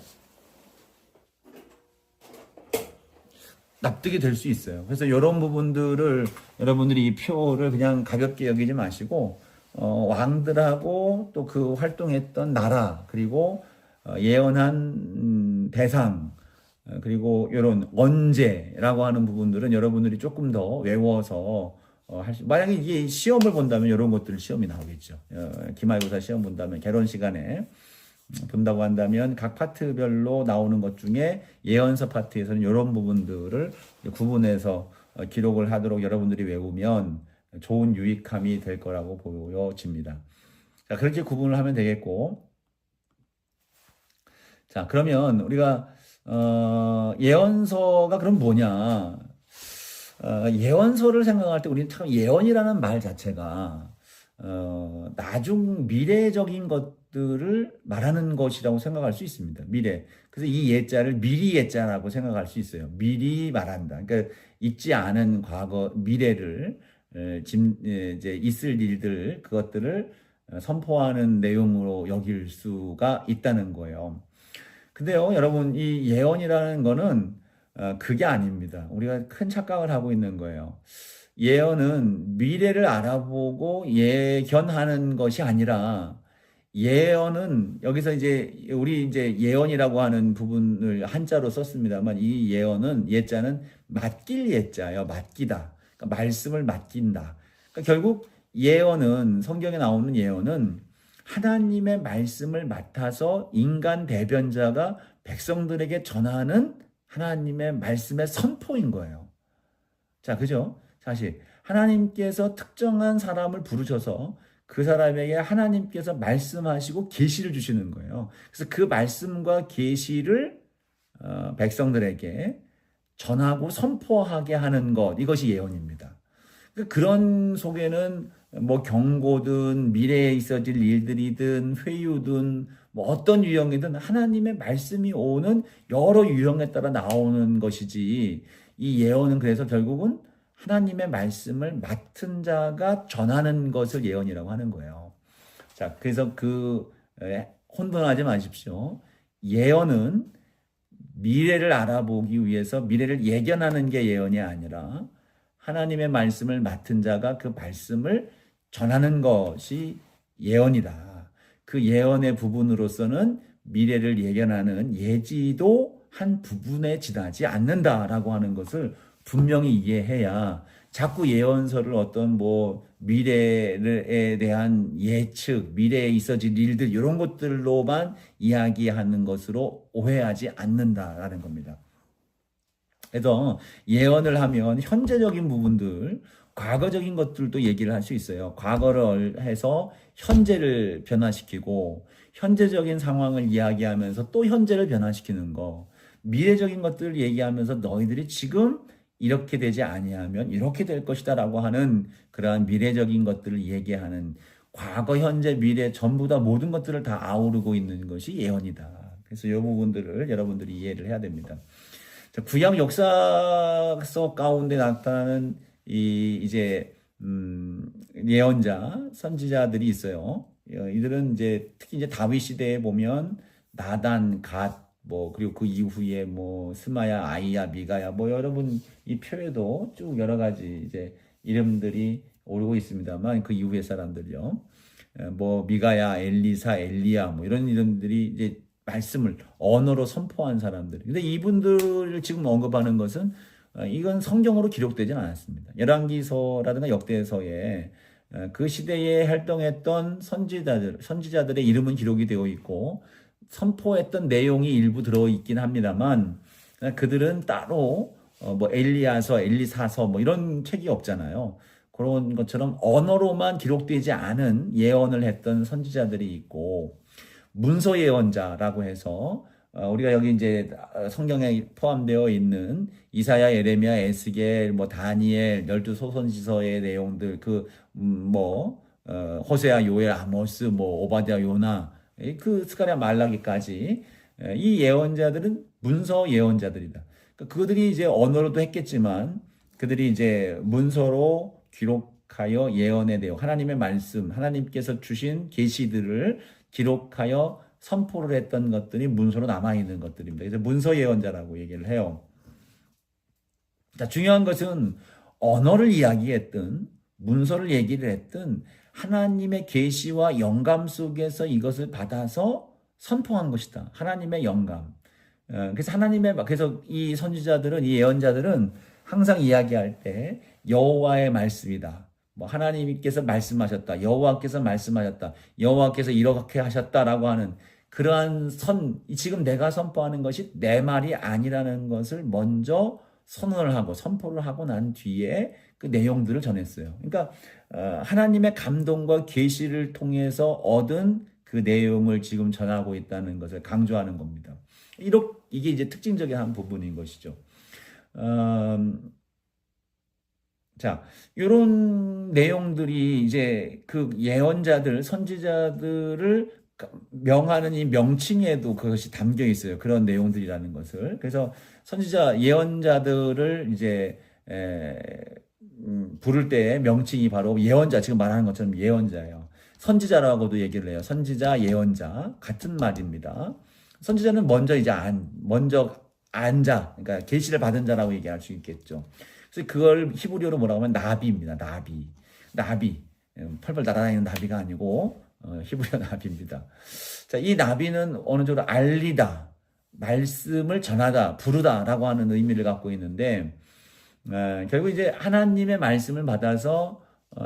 납득이 될 수 있어요. 그래서 이런 부분들을 여러분들이 이 표를 그냥 가볍게 여기지 마시고 왕들하고 또 그 활동했던 나라 그리고 예언한 대상 그리고 이런 언제라고 하는 부분들은 여러분들이 조금 더 외워서 만약에 이게 시험을 본다면 이런 것들 시험이 나오겠죠. 기말고사 시험 본다면 개론 시간에 본다고 한다면 각 파트별로 나오는 것 중에 예언서 파트에서는 이런 부분들을 구분해서 기록을 하도록 여러분들이 외우면 좋은 유익함이 될 거라고 보여집니다. 자, 그렇게 구분을 하면 되겠고, 자, 그러면 우리가 예언서가 그럼 뭐냐? 예언서를 생각할 때 우리는 참 예언이라는 말 자체가 나중 미래적인 것들을 말하는 것이라고 생각할 수 있습니다. 미래. 그래서 이 예자를 미리 예자라고 생각할 수 있어요. 미리 말한다. 그러니까 있지 않은 과거, 미래를 이제 있을 일들 그것들을 선포하는 내용으로 여길 수가 있다는 거예요. 근데요, 여러분 이 예언이라는 거는 그게 아닙니다. 우리가 큰 착각을 하고 있는 거예요. 예언은 미래를 알아보고 예견하는 것이 아니라 예언은 여기서 우리 예언이라고 하는 부분을 한자로 썼습니다만 이 예언은 예자는 맡길 예자예요. 맡기다. 그러니까 말씀을 맡긴다. 그러니까 결국 예언은 성경에 나오는 예언은 하나님의 말씀을 맡아서 인간 대변자가 백성들에게 전하는 하나님의 말씀의 선포인 거예요. 자, 그죠? 사실 하나님께서 특정한 사람을 부르셔서 그 사람에게 하나님께서 말씀하시고 계시를 주시는 거예요. 그래서 그 말씀과 계시를 백성들에게 전하고 선포하게 하는 것, 이것이 예언입니다. 그런 속에는 뭐 경고든 미래에 있어질 일들이든 회유든 뭐 어떤 유형이든 하나님의 말씀이 오는 여러 유형에 따라 나오는 것이지, 이 예언은 그래서 결국은 하나님의 말씀을 맡은 자가 전하는 것을 예언이라고 하는 거예요. 자, 그래서 혼돈하지 마십시오. 예언은 미래를 알아보기 위해서 미래를 예견하는 게 예언이 아니라 하나님의 말씀을 맡은 자가 그 말씀을 전하는 것이 예언이다. 그 예언의 부분으로서는 미래를 예견하는 예지도 한 부분에 지나지 않는다라고 하는 것을 분명히 이해해야 자꾸 예언서를 어떤 미래에 대한 예측, 미래에 있어질 일들 이런 것들로만 이야기하는 것으로 오해하지 않는다라는 겁니다. 그래서 예언을 하면 현재적인 부분들, 과거적인 것들도 얘기를 할 수 있어요. 과거를 해서 현재를 변화시키고 현재적인 상황을 이야기하면서 또 현재를 변화시키는 거, 미래적인 것들을 얘기하면서 너희들이 지금 이렇게 되지 아니하면 이렇게 될 것이다라고 하는 그러한 미래적인 것들을 얘기하는, 과거, 현재, 미래 전부 다 모든 것들을 다 아우르고 있는 것이 예언이다. 그래서 이 부분들을 여러분들이 이해를 해야 됩니다. 구약 역사서 가운데 나타나는 예언자, 선지자들이 있어요. 이들은 특히 다윗 시대에 보면 나단, 갓, 그리고 그 이후에 스마야, 아이야, 미가야, 여러분 이 표에도 쭉 여러 가지 이름들이 오르고 있습니다만 그 이후의 사람들이요. 미가야, 엘리사, 엘리야, 이런 이름들이 말씀을 언어로 선포한 사람들. 근데 이분들을 지금 언급하는 것은 이건 성경으로 기록되지는 않았습니다. 열왕기서라든가 역대서에 그 시대에 활동했던 선지자들의 이름은 기록이 되어 있고 선포했던 내용이 일부 들어있긴 합니다만 그들은 따로 엘리야서, 엘리사서 이런 책이 없잖아요. 그런 것처럼 언어로만 기록되지 않은 예언을 했던 선지자들이 있고, 문서 예언자라고 해서 우리가 여기 성경에 포함되어 있는 이사야, 예레미야, 에스겔, 다니엘, 열두 소선지서의 내용들, 호세아, 요엘, 아모스, 오바댜, 요나, 그 스가랴, 말라기까지 이 예언자들은 문서 예언자들이다. 그러니까 그들이 이제 언어로도 했겠지만 그들이 이제 문서로 기록하여 예언의 내용, 하나님의 말씀, 하나님께서 주신 계시들을 기록하여 선포를 했던 것들이 문서로 남아 있는 것들입니다. 그래서 문서 예언자라고 얘기를 해요. 자, 중요한 것은 언어를 이야기했든 문서를 얘기를 했든 하나님의 계시와 영감 속에서 이것을 받아서 선포한 것이다. 하나님의 영감. 그래서 이 선지자들은 이 예언자들은 항상 이야기할 때 여호와의 말씀이다. 뭐 하나님께서 말씀하셨다. 여호와께서 말씀하셨다. 여호와께서 이렇게 하셨다라고 하는 그러한 지금 내가 선포하는 것이 내 말이 아니라는 것을 먼저 선언을 하고 선포를 하고 난 뒤에 그 내용들을 전했어요. 그러니까 하나님의 감동과 계시를 통해서 얻은 그 내용을 지금 전하고 있다는 것을 강조하는 겁니다. 이게 이제 특징적인 한 부분인 것이죠. 자, 이런 내용들이 이제 그 예언자들, 선지자들을 명하는 이 명칭에도 그것이 담겨 있어요. 그런 내용들이라는 것을. 그래서 예언자들을 이제 부를 때의 명칭이 바로 예언자, 지금 말하는 것처럼 예언자예요. 선지자라고도 얘기를 해요. 선지자, 예언자 같은 말입니다. 선지자는 먼저 안자, 그러니까 계시를 받은 자라고 얘기할 수 있겠죠. 그래서 그걸 히브리어로 뭐라고 하면 나비입니다. 나비. 펄펄 날아다니는 나비가 아니고 히브리어 나비입니다. 자, 이 나비는 어느 정도 알리다, 말씀을 전하다, 부르다라고 하는 의미를 갖고 있는데 결국 이제 하나님의 말씀을 받아서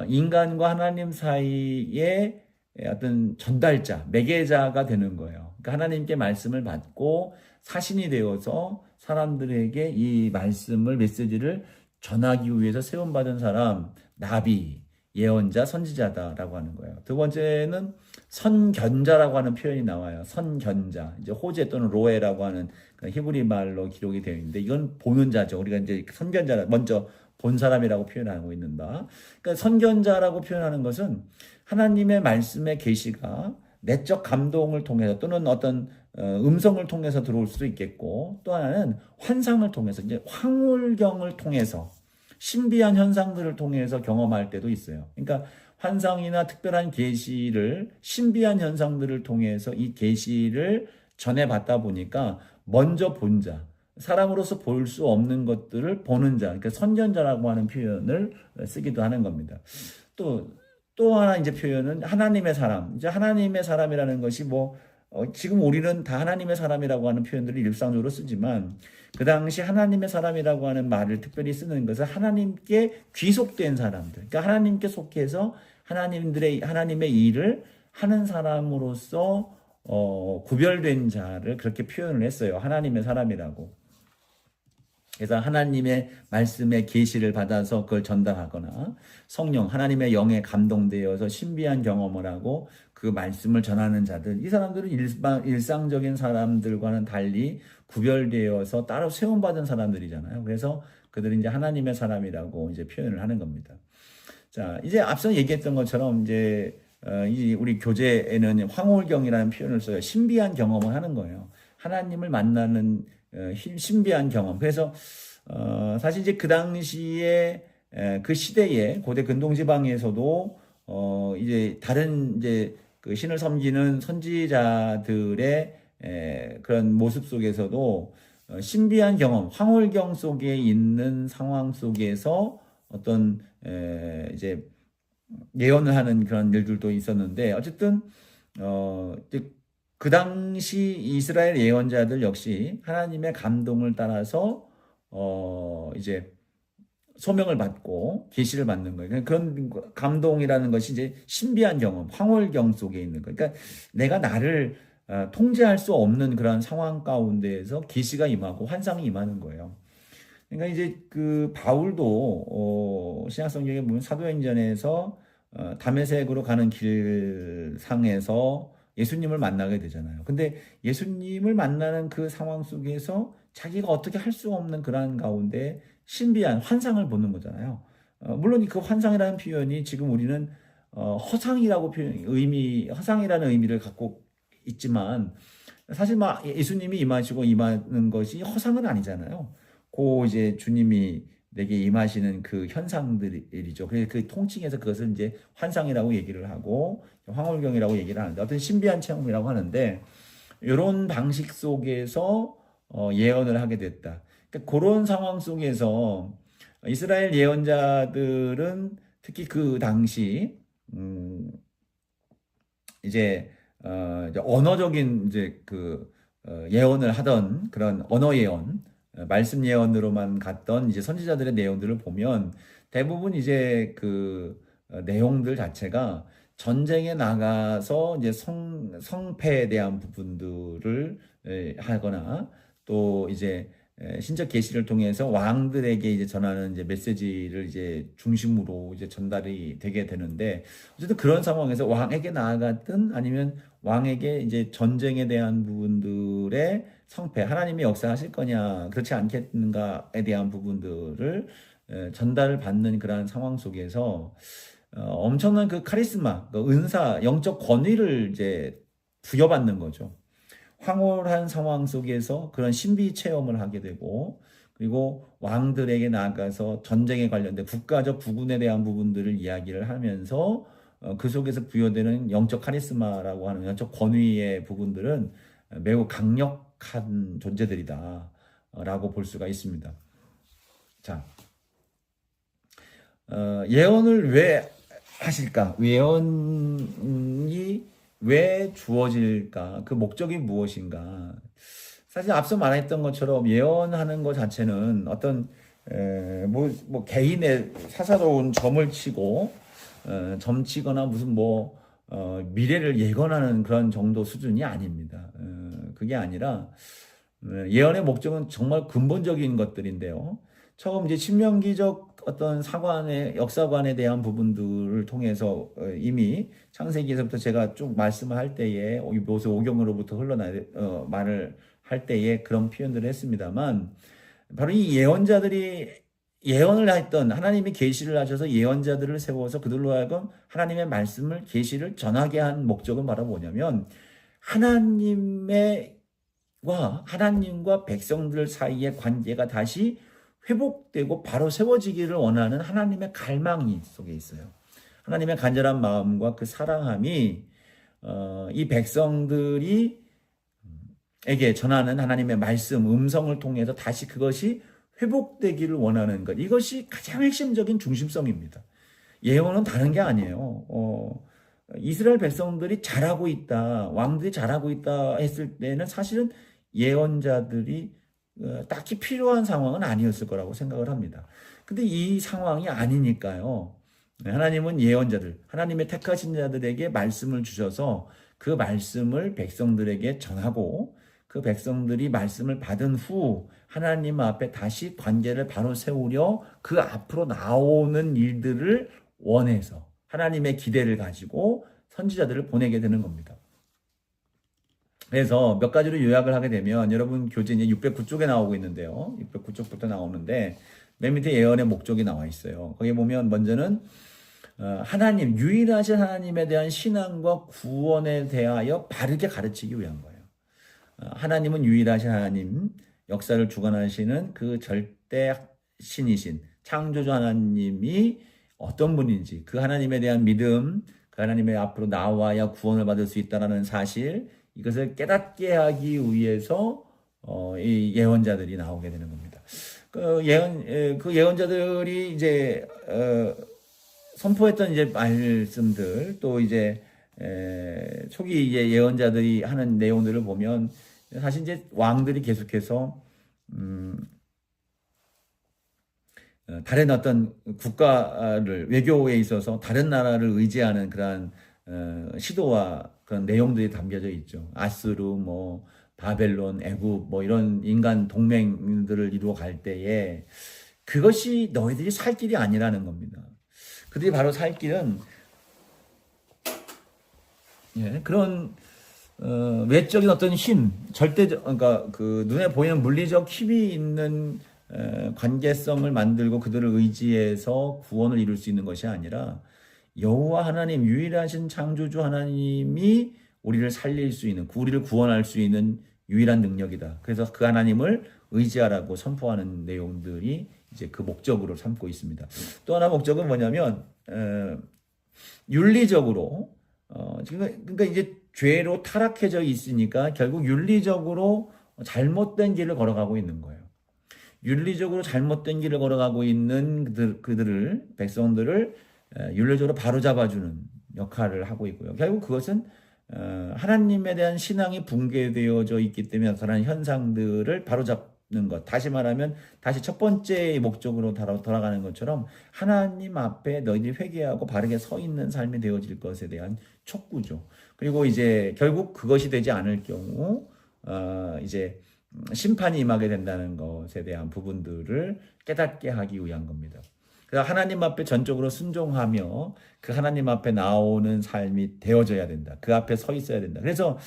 인간과 하나님 사이에 어떤 전달자, 매개자가 되는 거예요. 그러니까 하나님께 말씀을 받고 사신이 되어서 사람들에게 이 메시지를 전하기 위해서 세움받은 사람, 나비, 예언자, 선지자다라고 하는 거예요. 두 번째는 선견자라고 하는 표현이 나와요. 선견자. 이제 호제 또는 로에라고 하는 히브리 말로 기록이 되어 있는데 이건 보는 자죠. 우리가 이제 선견자 먼저 본 사람이라고 표현하고 있는다. 그러니까 선견자라고 표현하는 것은 하나님의 말씀의 계시가 내적 감동을 통해서 또는 어떤 음성을 통해서 들어올 수도 있겠고 또 하나는 환상을 통해서 이제 황홀경을 통해서 신비한 현상들을 통해서 경험할 때도 있어요. 그러니까 환상이나 특별한 계시를 신비한 현상들을 통해서 이 계시를 전해받다 보니까 먼저 본 자, 사람으로서 볼 수 없는 것들을 보는 자, 그러니까 선견자라고 하는 표현을 쓰기도 하는 겁니다. 또 하나 이제 표현은 하나님의 사람. 이제 하나님의 사람이라는 것이 지금 우리는 다 하나님의 사람이라고 하는 표현들을 일상적으로 쓰지만 그 당시 하나님의 사람이라고 하는 말을 특별히 쓰는 것은 하나님께 귀속된 사람들. 그러니까 하나님께 속해서 하나님의 일을 하는 사람으로서 구별된 자를 그렇게 표현을 했어요. 하나님의 사람이라고. 그래서 하나님의 말씀의 계시를 받아서 그걸 전달하거나 성령, 하나님의 영에 감동되어서 신비한 경험을 하고 그 말씀을 전하는 자들, 이 사람들은 일상적인 사람들과는 달리 구별되어서 따로 세움받은 사람들이잖아요. 그래서 그들은 이제 하나님의 사람이라고 이제 표현을 하는 겁니다. 자, 이제 앞서 얘기했던 것처럼 이제 우리 교재에는 황홀경이라는 표현을 써요. 신비한 경험을 하는 거예요. 하나님을 만나는 신비한 경험. 그래서 사실 이제 그 당시에 그 시대에 고대 근동지방에서도 이제 다른 이제 그 신을 섬기는 선지자들의 그런 모습 속에서도 신비한 경험, 황홀경 속에 있는 상황 속에서 어떤 이제 예언을 하는 그런 일들도 있었는데 어쨌든 그 당시 이스라엘 예언자들 역시 하나님의 감동을 따라서 이제 소명을 받고 계시를 받는 거예요. 그런 감동이라는 것이 이제 신비한 경험, 황홀경 속에 있는 거예요. 그러니까 내가 나를 통제할 수 없는 그런 상황 가운데에서 계시가 임하고 환상이 임하는 거예요. 그러니까 이제 그 바울도 신약성경에 보면 사도행전에서 다메섹으로 가는 길상에서 예수님을 만나게 되잖아요. 근데 예수님을 만나는 그 상황 속에서 자기가 어떻게 할 수 없는 그러한 가운데 신비한 환상을 보는 거잖아요. 물론 그 환상이라는 표현이 지금 우리는 허상이라는 의미를 갖고 있지만 사실 막 예수님이 임하시고 임하는 것이 허상은 아니잖아요. 고 이제 주님이 내게 임하시는 그 현상들이죠. 그래서 그 통칭해서 그것을 이제 환상이라고 얘기를 하고 황홀경이라고 얘기를 하는데 어떤 신비한 체험이라고 하는데 이런 방식 속에서 예언을 하게 됐다. 그러니까 그런 상황 속에서 이스라엘 예언자들은 특히 그 당시 이제 이제 언어적인 이제 그 예언을 하던 그런 언어 예언, 말씀 예언으로만 갔던 이제 선지자들의 내용들을 보면 대부분 이제 그 내용들 자체가 전쟁에 나가서 이제 성패에 대한 부분들을 하거나 또 이제 신적 계시를 통해서 왕들에게 이제 전하는 이제 메시지를 이제 중심으로 이제 전달이 되게 되는데 어쨌든 그런 상황에서 왕에게 나아갔든 아니면 왕에게 이제 전쟁에 대한 부분들의 성패, 하나님이 역사하실 거냐, 그렇지 않겠는가에 대한 부분들을 전달을 받는 그러한 상황 속에서 엄청난 그 카리스마, 그 은사, 영적 권위를 이제 부여받는 거죠. 황홀한 상황 속에서 그런 신비 체험을 하게 되고 그리고 왕들에게 나아가서 전쟁에 관련된 국가적 부군에 대한 부분들을 이야기를 하면서 그 속에서 부여되는 영적 카리스마라고 하는 영적 권위의 부분들은 매우 강력한 존재들이다 라고 볼 수가 있습니다. 자, 예언을 왜 하실까? 예언이 왜 주어질까? 그 목적이 무엇인가? 사실 앞서 말했던 것처럼 예언하는 것 자체는 어떤 뭐 개인의 사사로운 점을 치고 점치거나 무슨 미래를 예언하는 그런 정도 수준이 아닙니다. 그게 아니라 예언의 목적은 정말 근본적인 것들인데요. 처음 이제 신명기적 어떤 사관의 역사관에 대한 부분들을 통해서 이미 창세기에서부터 제가 쭉 말씀을 할 때에 모세 오경으로부터 말을 할 때에 그런 표현들을 했습니다만 바로 이 예언자들이 예언을 했던 하나님이 계시를 하셔서 예언자들을 세워서 그들로 하여금 하나님의 말씀을 계시를 전하게 한 목적은 바로 뭐냐면 하나님과 백성들 사이의 관계가 다시 회복되고 바로 세워지기를 원하는 하나님의 갈망이 속에 있어요. 하나님의 간절한 마음과 그 사랑함이 이 백성들이 에게 전하는 하나님의 말씀, 음성을 통해서 다시 그것이 회복되기를 원하는 것. 이것이 가장 핵심적인 중심성입니다. 예언은 다른 게 아니에요. 이스라엘 백성들이 잘하고 있다, 왕들이 잘하고 있다 했을 때는 사실은 예언자들이 딱히 필요한 상황은 아니었을 거라고 생각을 합니다. 근데 이 상황이 아니니까요. 하나님은 예언자들, 하나님의 택하신 자들에게 말씀을 주셔서 그 말씀을 백성들에게 전하고 그 백성들이 말씀을 받은 후 하나님 앞에 다시 관계를 바로 세우려 그 앞으로 나오는 일들을 원해서 하나님의 기대를 가지고 선지자들을 보내게 되는 겁니다. 그래서 몇 가지로 요약을 하게 되면 여러분 교재 609쪽에 나오고 있는데요. 609쪽부터 나오는데 맨 밑에 예언의 목적이 나와 있어요. 거기 보면 먼저는 하나님, 유일하신 하나님에 대한 신앙과 구원에 대하여 바르게 가르치기 위한 거예요. 하나님은 유일하신 하나님, 역사를 주관하시는 그 절대 신이신 창조주 하나님이 어떤 분인지 그 하나님에 대한 믿음, 그 하나님의 앞으로 나와야 구원을 받을 수 있다는 사실, 이것을 깨닫게 하기 위해서 이 예언자들이 나오게 되는 겁니다. 그 예언자들이 이제 선포했던 이제 말씀들 또 이제 초기 이제 예언자들이 하는 내용들을 보면 사실 이제 왕들이 계속해서 다른 어떤 국가를 외교에 있어서 다른 나라를 의지하는 그러한 시도와 그런 내용들이 담겨져 있죠. 아수르, 바벨론, 애굽, 이런 인간 동맹들을 이루어 갈 때에 그것이 너희들이 살 길이 아니라는 겁니다. 그들이 바로 살 길은 그런 외적인 어떤 힘, 그러니까 그 눈에 보이는 물리적 힘이 있는 관계성을 만들고 그들을 의지해서 구원을 이룰 수 있는 것이 아니라 여호와 하나님, 유일하신 창조주 하나님이 우리를 살릴 수 있는, 우리를 구원할 수 있는 유일한 능력이다. 그래서 그 하나님을 의지하라고 선포하는 내용들이 이제 그 목적으로 삼고 있습니다. 또 하나 목적은 뭐냐면 윤리적으로 그러니까 이제 죄로 타락해져 있으니까 결국 윤리적으로 잘못된 길을 걸어가고 있는 거예요. 윤리적으로 잘못된 길을 걸어가고 있는 그들을 백성들을 윤리적으로 바로잡아주는 역할을 하고 있고요. 결국 그것은 하나님에 대한 신앙이 붕괴되어져 있기 때문에 나타나는 현상들을 바로잡는 것. 다시 말하면 다시 첫 번째 목적으로 돌아가는 것처럼 하나님 앞에 너희들이 회개하고 바르게 서 있는 삶이 되어질 것에 대한 촉구죠. 그리고 이제 결국 그것이 되지 않을 경우 이제 심판이 임하게 된다는 것에 대한 부분들을 깨닫게 하기 위한 겁니다. 그래서 하나님 앞에 전적으로 순종하며 그 하나님 앞에 나오는 삶이 되어져야 된다. 그 앞에 서 있어야 된다. 그래서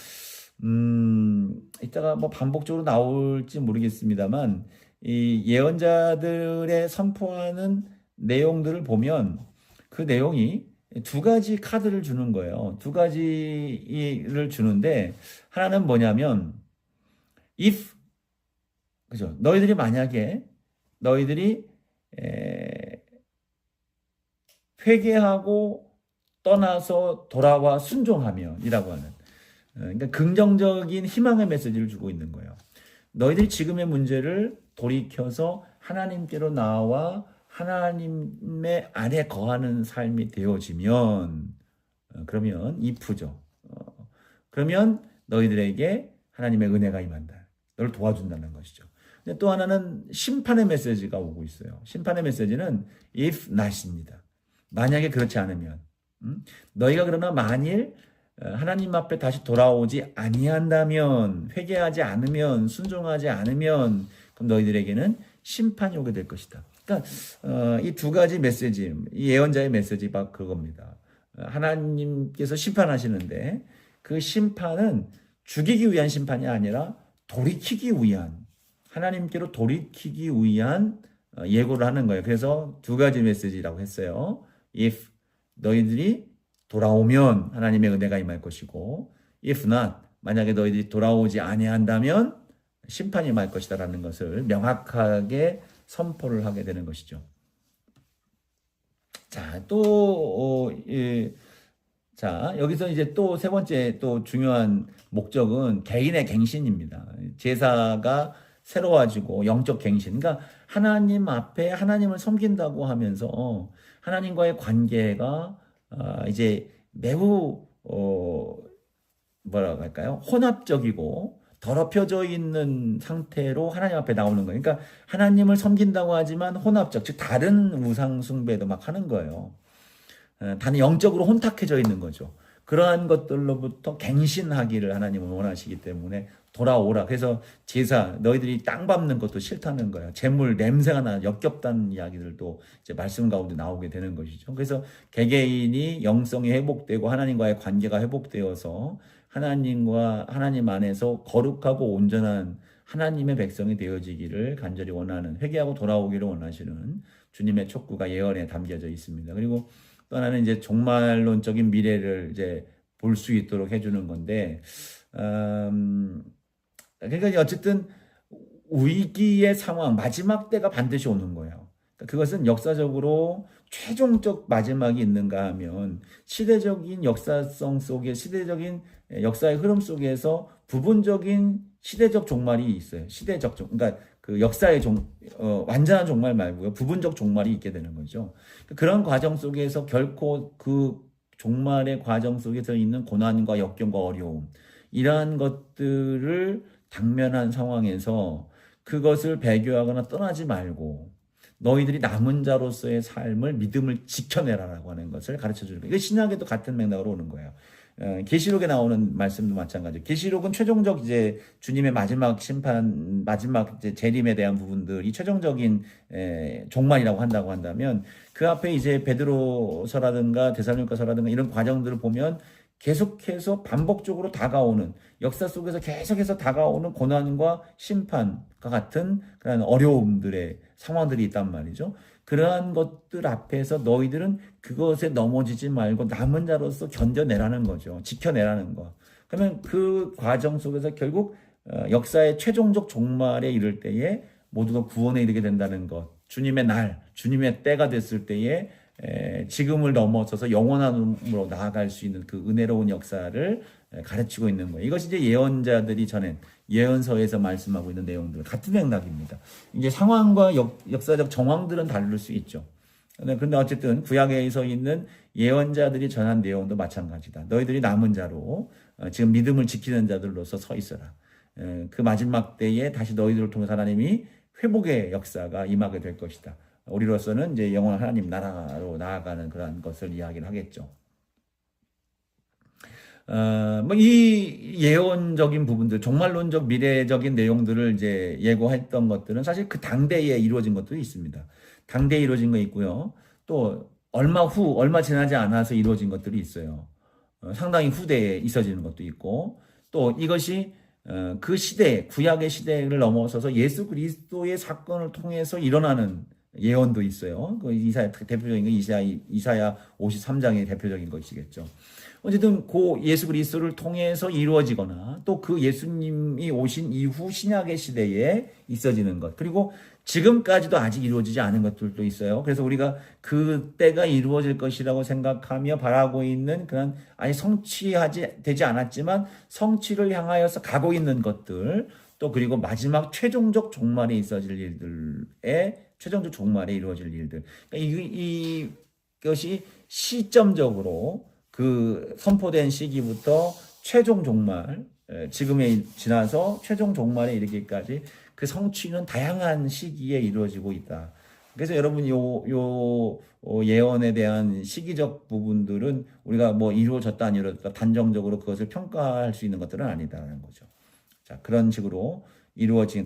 이따가 뭐 반복적으로 나올지 모르겠습니다만 이 예언자들의 선포하는 내용들을 보면 그 내용이 두 가지 카드를 주는 거예요. 두 가지를 주는데 하나는 뭐냐면 if 그죠? 너희들이 만약에 너희들이 회개하고 떠나서 돌아와 순종하면이라고 하는 그러니까 긍정적인 희망의 메시지를 주고 있는 거예요. 너희들이 지금의 문제를 돌이켜서 하나님께로 나와 하나님의 안에 거하는 삶이 되어지면 그러면 if죠. 그러면 너희들에게 하나님의 은혜가 임한다. 너를 도와준다는 것이죠. 근데 또 하나는 심판의 메시지가 오고 있어요. 심판의 메시지는 if not입니다. 만약에 그렇지 않으면 너희가 그러나 만일 하나님 앞에 다시 돌아오지 아니한다면 회개하지 않으면 순종하지 않으면 그럼 너희들에게는 심판이 오게 될 것이다. 그러니까 이 두 가지 메시지, 이 예언자의 메시지가 그겁니다. 하나님께서 심판하시는데 그 심판은 죽이기 위한 심판이 아니라 돌이키기 위한 하나님께로 돌이키기 위한 예고를 하는 거예요. 그래서 두 가지 메시지라고 했어요. if 너희들이 돌아오면 하나님의 은혜가 임할 것이고 if not 만약에 너희들이 돌아오지 아니한다면 심판이 임할 것이다라는 것을 명확하게 선포를 하게 되는 것이죠. 자, 또 자, 여기서 이제 또 세 번째 또 중요한 목적은 개인의 갱신입니다. 제사가 새로워지고 영적 갱신. 그러니까 하나님 앞에 하나님을 섬긴다고 하면서 하나님과의 관계가 이제 매우 뭐라고 할까요? 혼합적이고 더럽혀져 있는 상태로 하나님 앞에 나오는 거예요. 그러니까 하나님을 섬긴다고 하지만 혼합적, 즉 다른 우상 숭배도 막 하는 거예요. 단 영적으로 혼탁해져 있는 거죠. 그러한 것들로부터 갱신하기를 하나님은 원하시기 때문에 돌아오라. 그래서 제사, 너희들이 땅 밟는 것도 싫다는 거예요. 재물 냄새가 나 역겹다는 이야기들도 이제 말씀 가운데 나오게 되는 것이죠. 그래서 개개인이 영성이 회복되고 하나님과의 관계가 회복되어서 하나님과 하나님 안에서 거룩하고 온전한 하나님의 백성이 되어지기를 간절히 원하는, 회개하고 돌아오기를 원하시는 주님의 촉구가 예언에 담겨져 있습니다. 그리고 또 하나는 이제 종말론적인 미래를 이제 볼 수 있도록 해주는 건데, 그러니까 어쨌든 위기의 상황, 마지막 때가 반드시 오는 거예요. 그러니까 그것은 역사적으로 최종적 마지막이 있는가 하면 시대적인 역사성 속에, 시대적인 역사의 흐름 속에서 부분적인 시대적 종말이 있어요. 시대적 그러니까 그 역사의 완전한 종말 말고요. 부분적 종말이 있게 되는 거죠. 그런 과정 속에서 결코 그 종말의 과정 속에서 있는 고난과 역경과 어려움, 이러한 것들을 당면한 상황에서 그것을 배교하거나 떠나지 말고 너희들이 남은 자로서의 삶을, 믿음을 지켜내라라고 하는 것을 가르쳐주는 거예요. 이게 신약에도 같은 맥락으로 오는 거예요. 계시록에 나오는 말씀도 마찬가지예요. 계시록은 최종적 이제 주님의 마지막 심판, 마지막 이제 재림에 대한 부분들이 최종적인 종말이라고 한다고 한다면 그 앞에 이제 베드로서라든가 데살로니가서라든가 이런 과정들을 보면 계속해서 반복적으로 다가오는, 역사 속에서 계속해서 다가오는 고난과 심판과 같은 그런 어려움들의 상황들이 있단 말이죠. 그러한 것들 앞에서 너희들은 그것에 넘어지지 말고 남은 자로서 견뎌내라는 거죠. 지켜내라는 거. 그러면 그 과정 속에서 결국 역사의 최종적 종말에 이를 때에 모두가 구원에 이르게 된다는 것, 주님의 날, 주님의 때가 됐을 때에 지금을 넘어서서 영원함으로 나아갈 수 있는 그 은혜로운 역사를 가르치고 있는 거예요. 이것이 이제 예언자들이 전한 예언서에서 말씀하고 있는 내용들 같은 맥락입니다. 이제 상황과 역사적 정황들은 다를 수 있죠. 그런데 어쨌든 구약에서 있는 예언자들이 전한 내용도 마찬가지다. 너희들이 남은 자로 지금 믿음을 지키는 자들로서 서 있어라. 그 마지막 때에 다시 너희들을 통해서 하나님이 회복의 역사가 임하게 될 것이다. 우리로서는 이제 영원한 하나님 나라로 나아가는 그런 것을 이야기를 하겠죠. 뭐 이 예언적인 부분들, 종말론적 미래적인 내용들을 이제 예고했던 것들은 사실 그 당대에 이루어진 것도 있습니다. 당대에 이루어진 거 있고요. 또 얼마 지나지 않아서 이루어진 것들이 있어요. 상당히 후대에 있어지는 것도 있고, 또 이것이 그 시대, 구약의 시대를 넘어서서 예수 그리스도의 사건을 통해서 일어나는 예언도 있어요. 그 대표적인 거 이사야 53장의 대표적인 것이겠죠. 어쨌든 그 예수 그리스도를 통해서 이루어지거나 또 그 예수님이 오신 이후 신약의 시대에 있어지는 것, 그리고 지금까지도 아직 이루어지지 않은 것들도 있어요. 그래서 우리가 그때가 이루어질 것이라고 생각하며 바라고 있는 그런 아직 되지 않았지만 성취를 향하여서 가고 있는 것들, 또 그리고 마지막 최종적 종말에 있어질 일들의 최종적 종말에 이루어질 일들. 그러니까 이것이 시점적으로 그 선포된 시기부터 최종 종말, 지금에 지나서 최종 종말에 이르기까지 그 성취는 다양한 시기에 이루어지고 있다. 그래서 여러분 요 예언에 대한 시기적 부분들은 우리가 뭐 이루어졌다 안 이루어졌다 단정적으로 그것을 평가할 수 있는 것들은 아니다라는 거죠. 자, 그런 식으로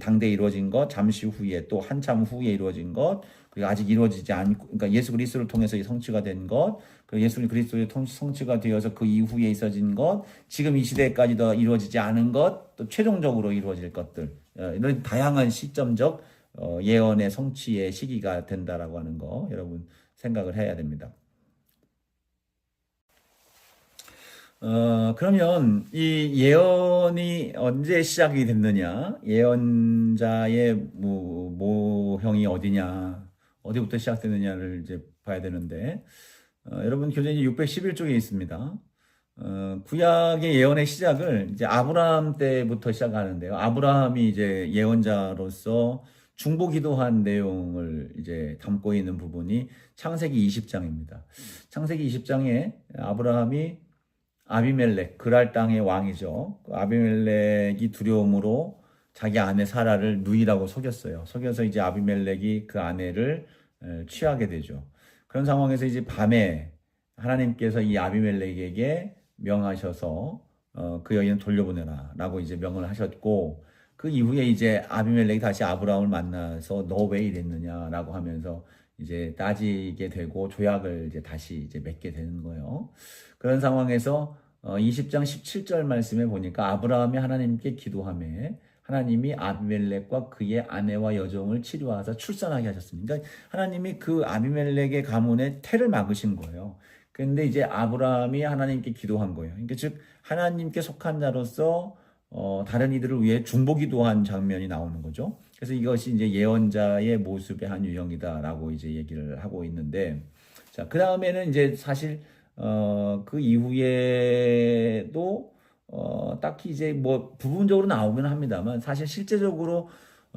당대에 이루어진 것, 잠시 후에 또 한참 후에 이루어진 것, 그리고 아직 이루어지지 않고, 그러니까 예수 그리스도를 통해서 성취가 된 것, 그리고 예수 그리스도의 성취가 되어서 그 이후에 있어진 것, 지금 이 시대까지도 이루어지지 않은 것, 또 최종적으로 이루어질 것들, 이런 다양한 시점적 예언의 성취의 시기가 된다라고 하는 거 여러분 생각을 해야 됩니다. 그러면 이 예언이 언제 시작이 됐느냐? 예언자의 모형이 어디부터 시작됐느냐를 이제 봐야 되는데, 여러분 교재는 611쪽에 있습니다. 구약의 예언의 시작을 이제 아브라함 때부터 시작하는데요. 아브라함이 이제 예언자로서 중보기도한 내용을 이제 담고 있는 부분이 창세기 20장입니다. 창세기 20장에 아브라함이 아비멜렉, 그랄 땅의 왕이죠. 아비멜렉이 두려움으로 자기 아내 사라를 누이라고 속였어요. 속여서 이제 아비멜렉이 그 아내를 취하게 되죠. 그런 상황에서 이제 밤에 하나님께서 이 아비멜렉에게 명하셔서 그 여인을 돌려보내라 라고 이제 명을 하셨고, 그 이후에 이제 아비멜렉이 다시 아브라함을 만나서 너 왜 이랬느냐라고 하면서 이제 따지게 되고 조약을 이제 다시 이제 맺게 되는 거예요. 그런 상황에서 20장 17절 말씀에 보니까 아브라함이 하나님께 기도하며 하나님이 아비멜렉과 그의 아내와 여종을 치료하사 출산하게 하셨습니다. 그러니까 하나님이 그 아비멜렉의 가문의 태를 막으신 거예요. 그런데 이제 아브라함이 하나님께 기도한 거예요. 그러니까 즉 하나님께 속한 자로서 다른 이들을 위해 중보기도한 장면이 나오는 거죠. 그래서 이것이 이제 예언자의 모습의 한 유형이다라고 이제 얘기를 하고 있는데, 자, 그 다음에는 이제 사실 그 이후에도 딱히 이제 뭐 부분적으로 나오긴 합니다만, 사실 실제적으로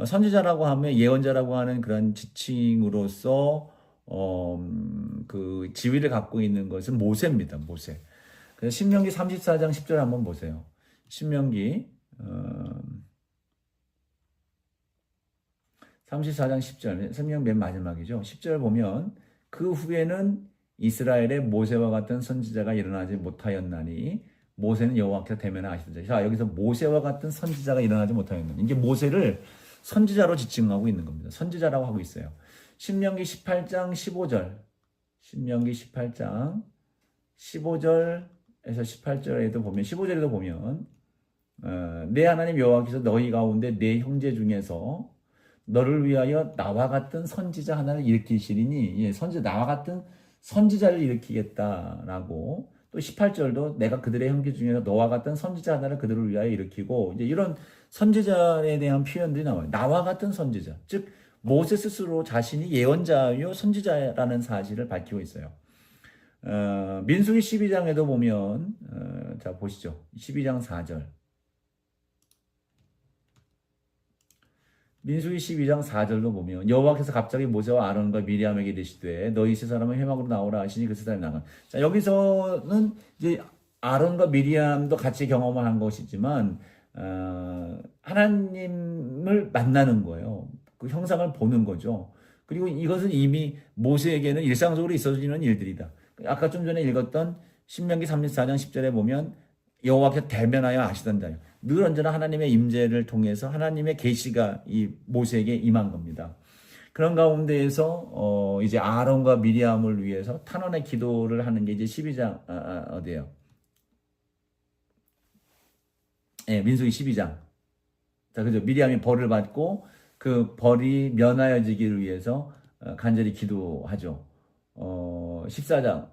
선지자라고 하면 예언자라고 하는 그런 지칭으로서 그 지위를 갖고 있는 것은 모세입니다. 모세. 그래서 신명기 34장 10절 한번 보세요. 신명기 34장 10절, 성경 맨 마지막이죠. 10절 보면 그 후에는 이스라엘의 모세와 같은 선지자가 일어나지 못하였나니 모세는 여호와께서 대면하시더라. 자, 여기서 모세와 같은 선지자가 일어나지 못하였나니, 이게 모세를 선지자로 지칭하고 있는 겁니다. 선지자라고 하고 있어요. 신명기 18장 15절, 신명기 18장 15절에서 18절에도 보면, 15절에도 보면 내 하나님 여호와께서 너희 가운데 내 형제 중에서 너를 위하여 나와 같은 선지자 하나를 일으키시리니, 나와 같은 선지자를 일으키겠다라고 또 18절도 내가 그들의 형제 중에서 너와 같은 선지자 하나를 그들을 위하여 일으키고 이제 이런 선지자에 대한 표현들이 나와요. 나와 같은 선지자. 즉 모세 스스로 자신이 예언자요 선지자라는 사실을 밝히고 있어요. 민수기 12장에도 보면 자 보시죠. 12장 4절. 민수기 12장 4절로 보면 여호와께서 갑자기 모세와 아론과 미리암에게 이르시되 너희 세 사람은 회막으로 나오라 하시니 그 세 사람이 나가. 자 여기서는 이제 아론과 미리암도 같이 경험을 한 것이지만 하나님을 만나는 거예요. 그 형상을 보는 거죠. 그리고 이것은 이미 모세에게는 일상적으로 있어지는 일들이다. 아까 좀 전에 읽었던 신명기 34장 10절에 보면 여호와께서 대면하여 아시던자요. 늘 언제나 하나님의 임재를 통해서 하나님의 계시가 이 모세에게 임한 겁니다. 그런 가운데에서 이제 아론과 미리암을 위해서 탄원의 기도를 하는 게 이제 12장 어디예요? 예, 민수기 12장. 자, 그죠? 미리암이 벌을 받고 그 벌이 면하여지기를 위해서 간절히 기도하죠. 14장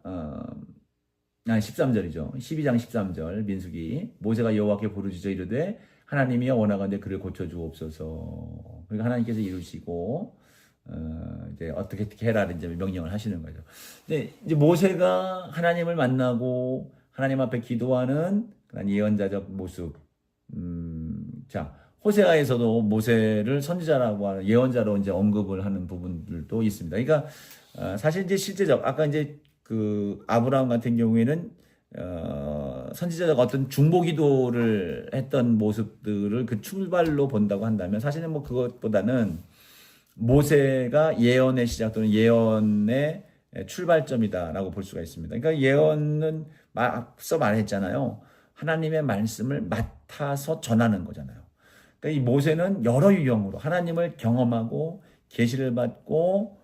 13절이죠. 12장 13절 민수기 모세가 여호와께 부르짖어 이르되 하나님이여 원하건대 그를 고쳐주옵소서. 그러니까 하나님께서 이루시고 이제 어떻게 해라 이제 명령을 하시는 거죠. 근데 이제 모세가 하나님을 만나고 하나님 앞에 기도하는 그런 예언자적 모습. 자 호세아에서도 모세를 선지자라고 하는 예언자로 이제 언급을 하는 부분들도 있습니다. 그러니까 사실 이제 실제적 아까 이제 그 아브라함 같은 경우에는 선지자적 어떤 중보기도를 했던 모습들을 그 출발로 본다고 한다면 사실은 뭐 그것보다는 모세가 예언의 시작 또는 예언의 출발점이다라고 볼 수가 있습니다. 그러니까 예언은 앞서 말했잖아요. 하나님의 말씀을 맡아서 전하는 거잖아요. 그러니까 이 모세는 여러 유형으로 하나님을 경험하고 계시를 받고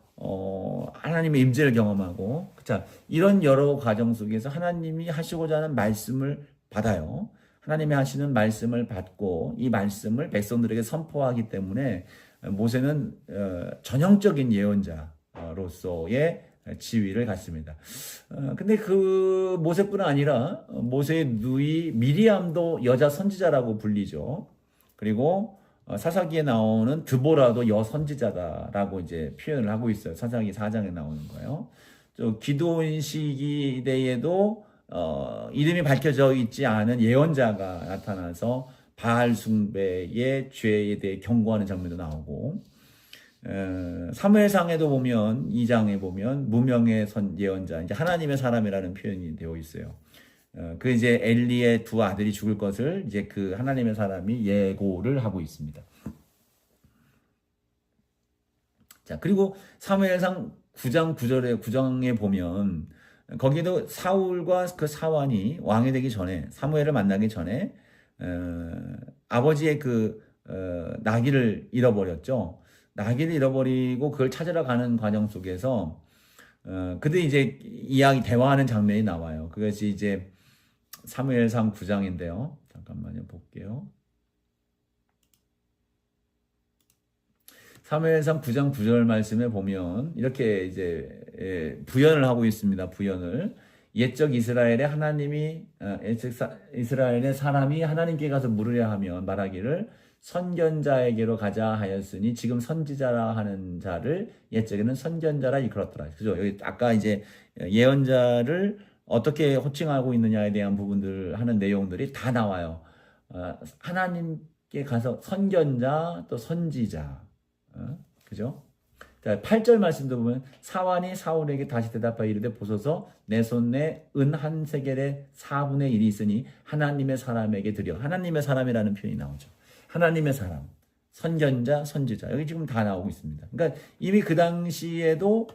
하나님의 임재를 경험하고 자 이런 여러 과정 속에서 하나님이 하시고자 하는 말씀을 받아요. 하나님이 하시는 말씀을 받고 이 말씀을 백성들에게 선포하기 때문에 모세는 전형적인 예언자로서의 지위를 갖습니다. 근데 그 모세뿐 아니라 모세의 누이 미리암도 여자 선지자라고 불리죠. 그리고 사사기에 나오는 드보라도 여선지자다라고 이제 표현을 하고 있어요. 사사기 4장에 나오는 거예요. 기드온 시기대에도 이름이 밝혀져 있지 않은 예언자가 나타나서 바알 숭배의 죄에 대해 경고하는 장면도 나오고 사무엘상에도 보면 2장에 보면 무명의 예언자 이제 하나님의 사람이라는 표현이 되어 있어요. 그 이제 엘리의 두 아들이 죽을 것을 이제 그 하나님의 사람이 예고를 하고 있습니다. 자, 그리고 사무엘상 9장 9장에 보면 거기도 사울과 그 사환이 왕이 되기 전에 사무엘을 만나기 전에 아버지의 그 나귀를 잃어버렸죠. 나귀를 잃어버리고 그걸 찾으러 가는 과정 속에서 그들이 이제 이야기 대화하는 장면이 나와요. 그것이 이제 사무엘상 9장인데요. 잠깐만요. 볼게요. 사무엘상 9장 9절 말씀에 보면 이렇게 이제 부연을 하고 있습니다. 부연을 옛적 이스라엘의 하나님이 이스라엘의 사람이 하나님께 가서 물으려 하면 말하기를 선견자에게로 가자 하였으니 지금 선지자라 하는 자를 옛적에는 선견자라 일컬었더라. 그죠? 여기 아까 이제 예언자를 어떻게 호칭하고 있느냐에 대한 부분들 하는 내용들이 다 나와요. 하나님께 가서 선견자 또 선지자. 그죠? 8절 말씀도 보면 사환이 사울에게 다시 대답하여 이르되 보소서 내 손에 은 한 세겔의 4분의 1이 있으니 하나님의 사람에게 드려. 하나님의 사람이라는 표현이 나오죠. 하나님의 사람, 선견자, 선지자. 여기 지금 다 나오고 있습니다. 그러니까 이미 그 당시에도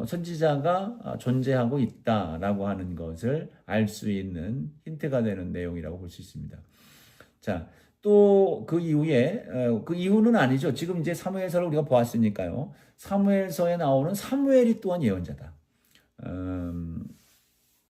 선지자가 존재하고 있다라고 하는 것을 알 수 있는 힌트가 되는 내용이라고 볼 수 있습니다. 자, 또 그 이후에 그 이후는 아니죠. 지금 이제 사무엘서를 우리가 보았으니까요. 사무엘서에 나오는 사무엘이 또한 예언자다.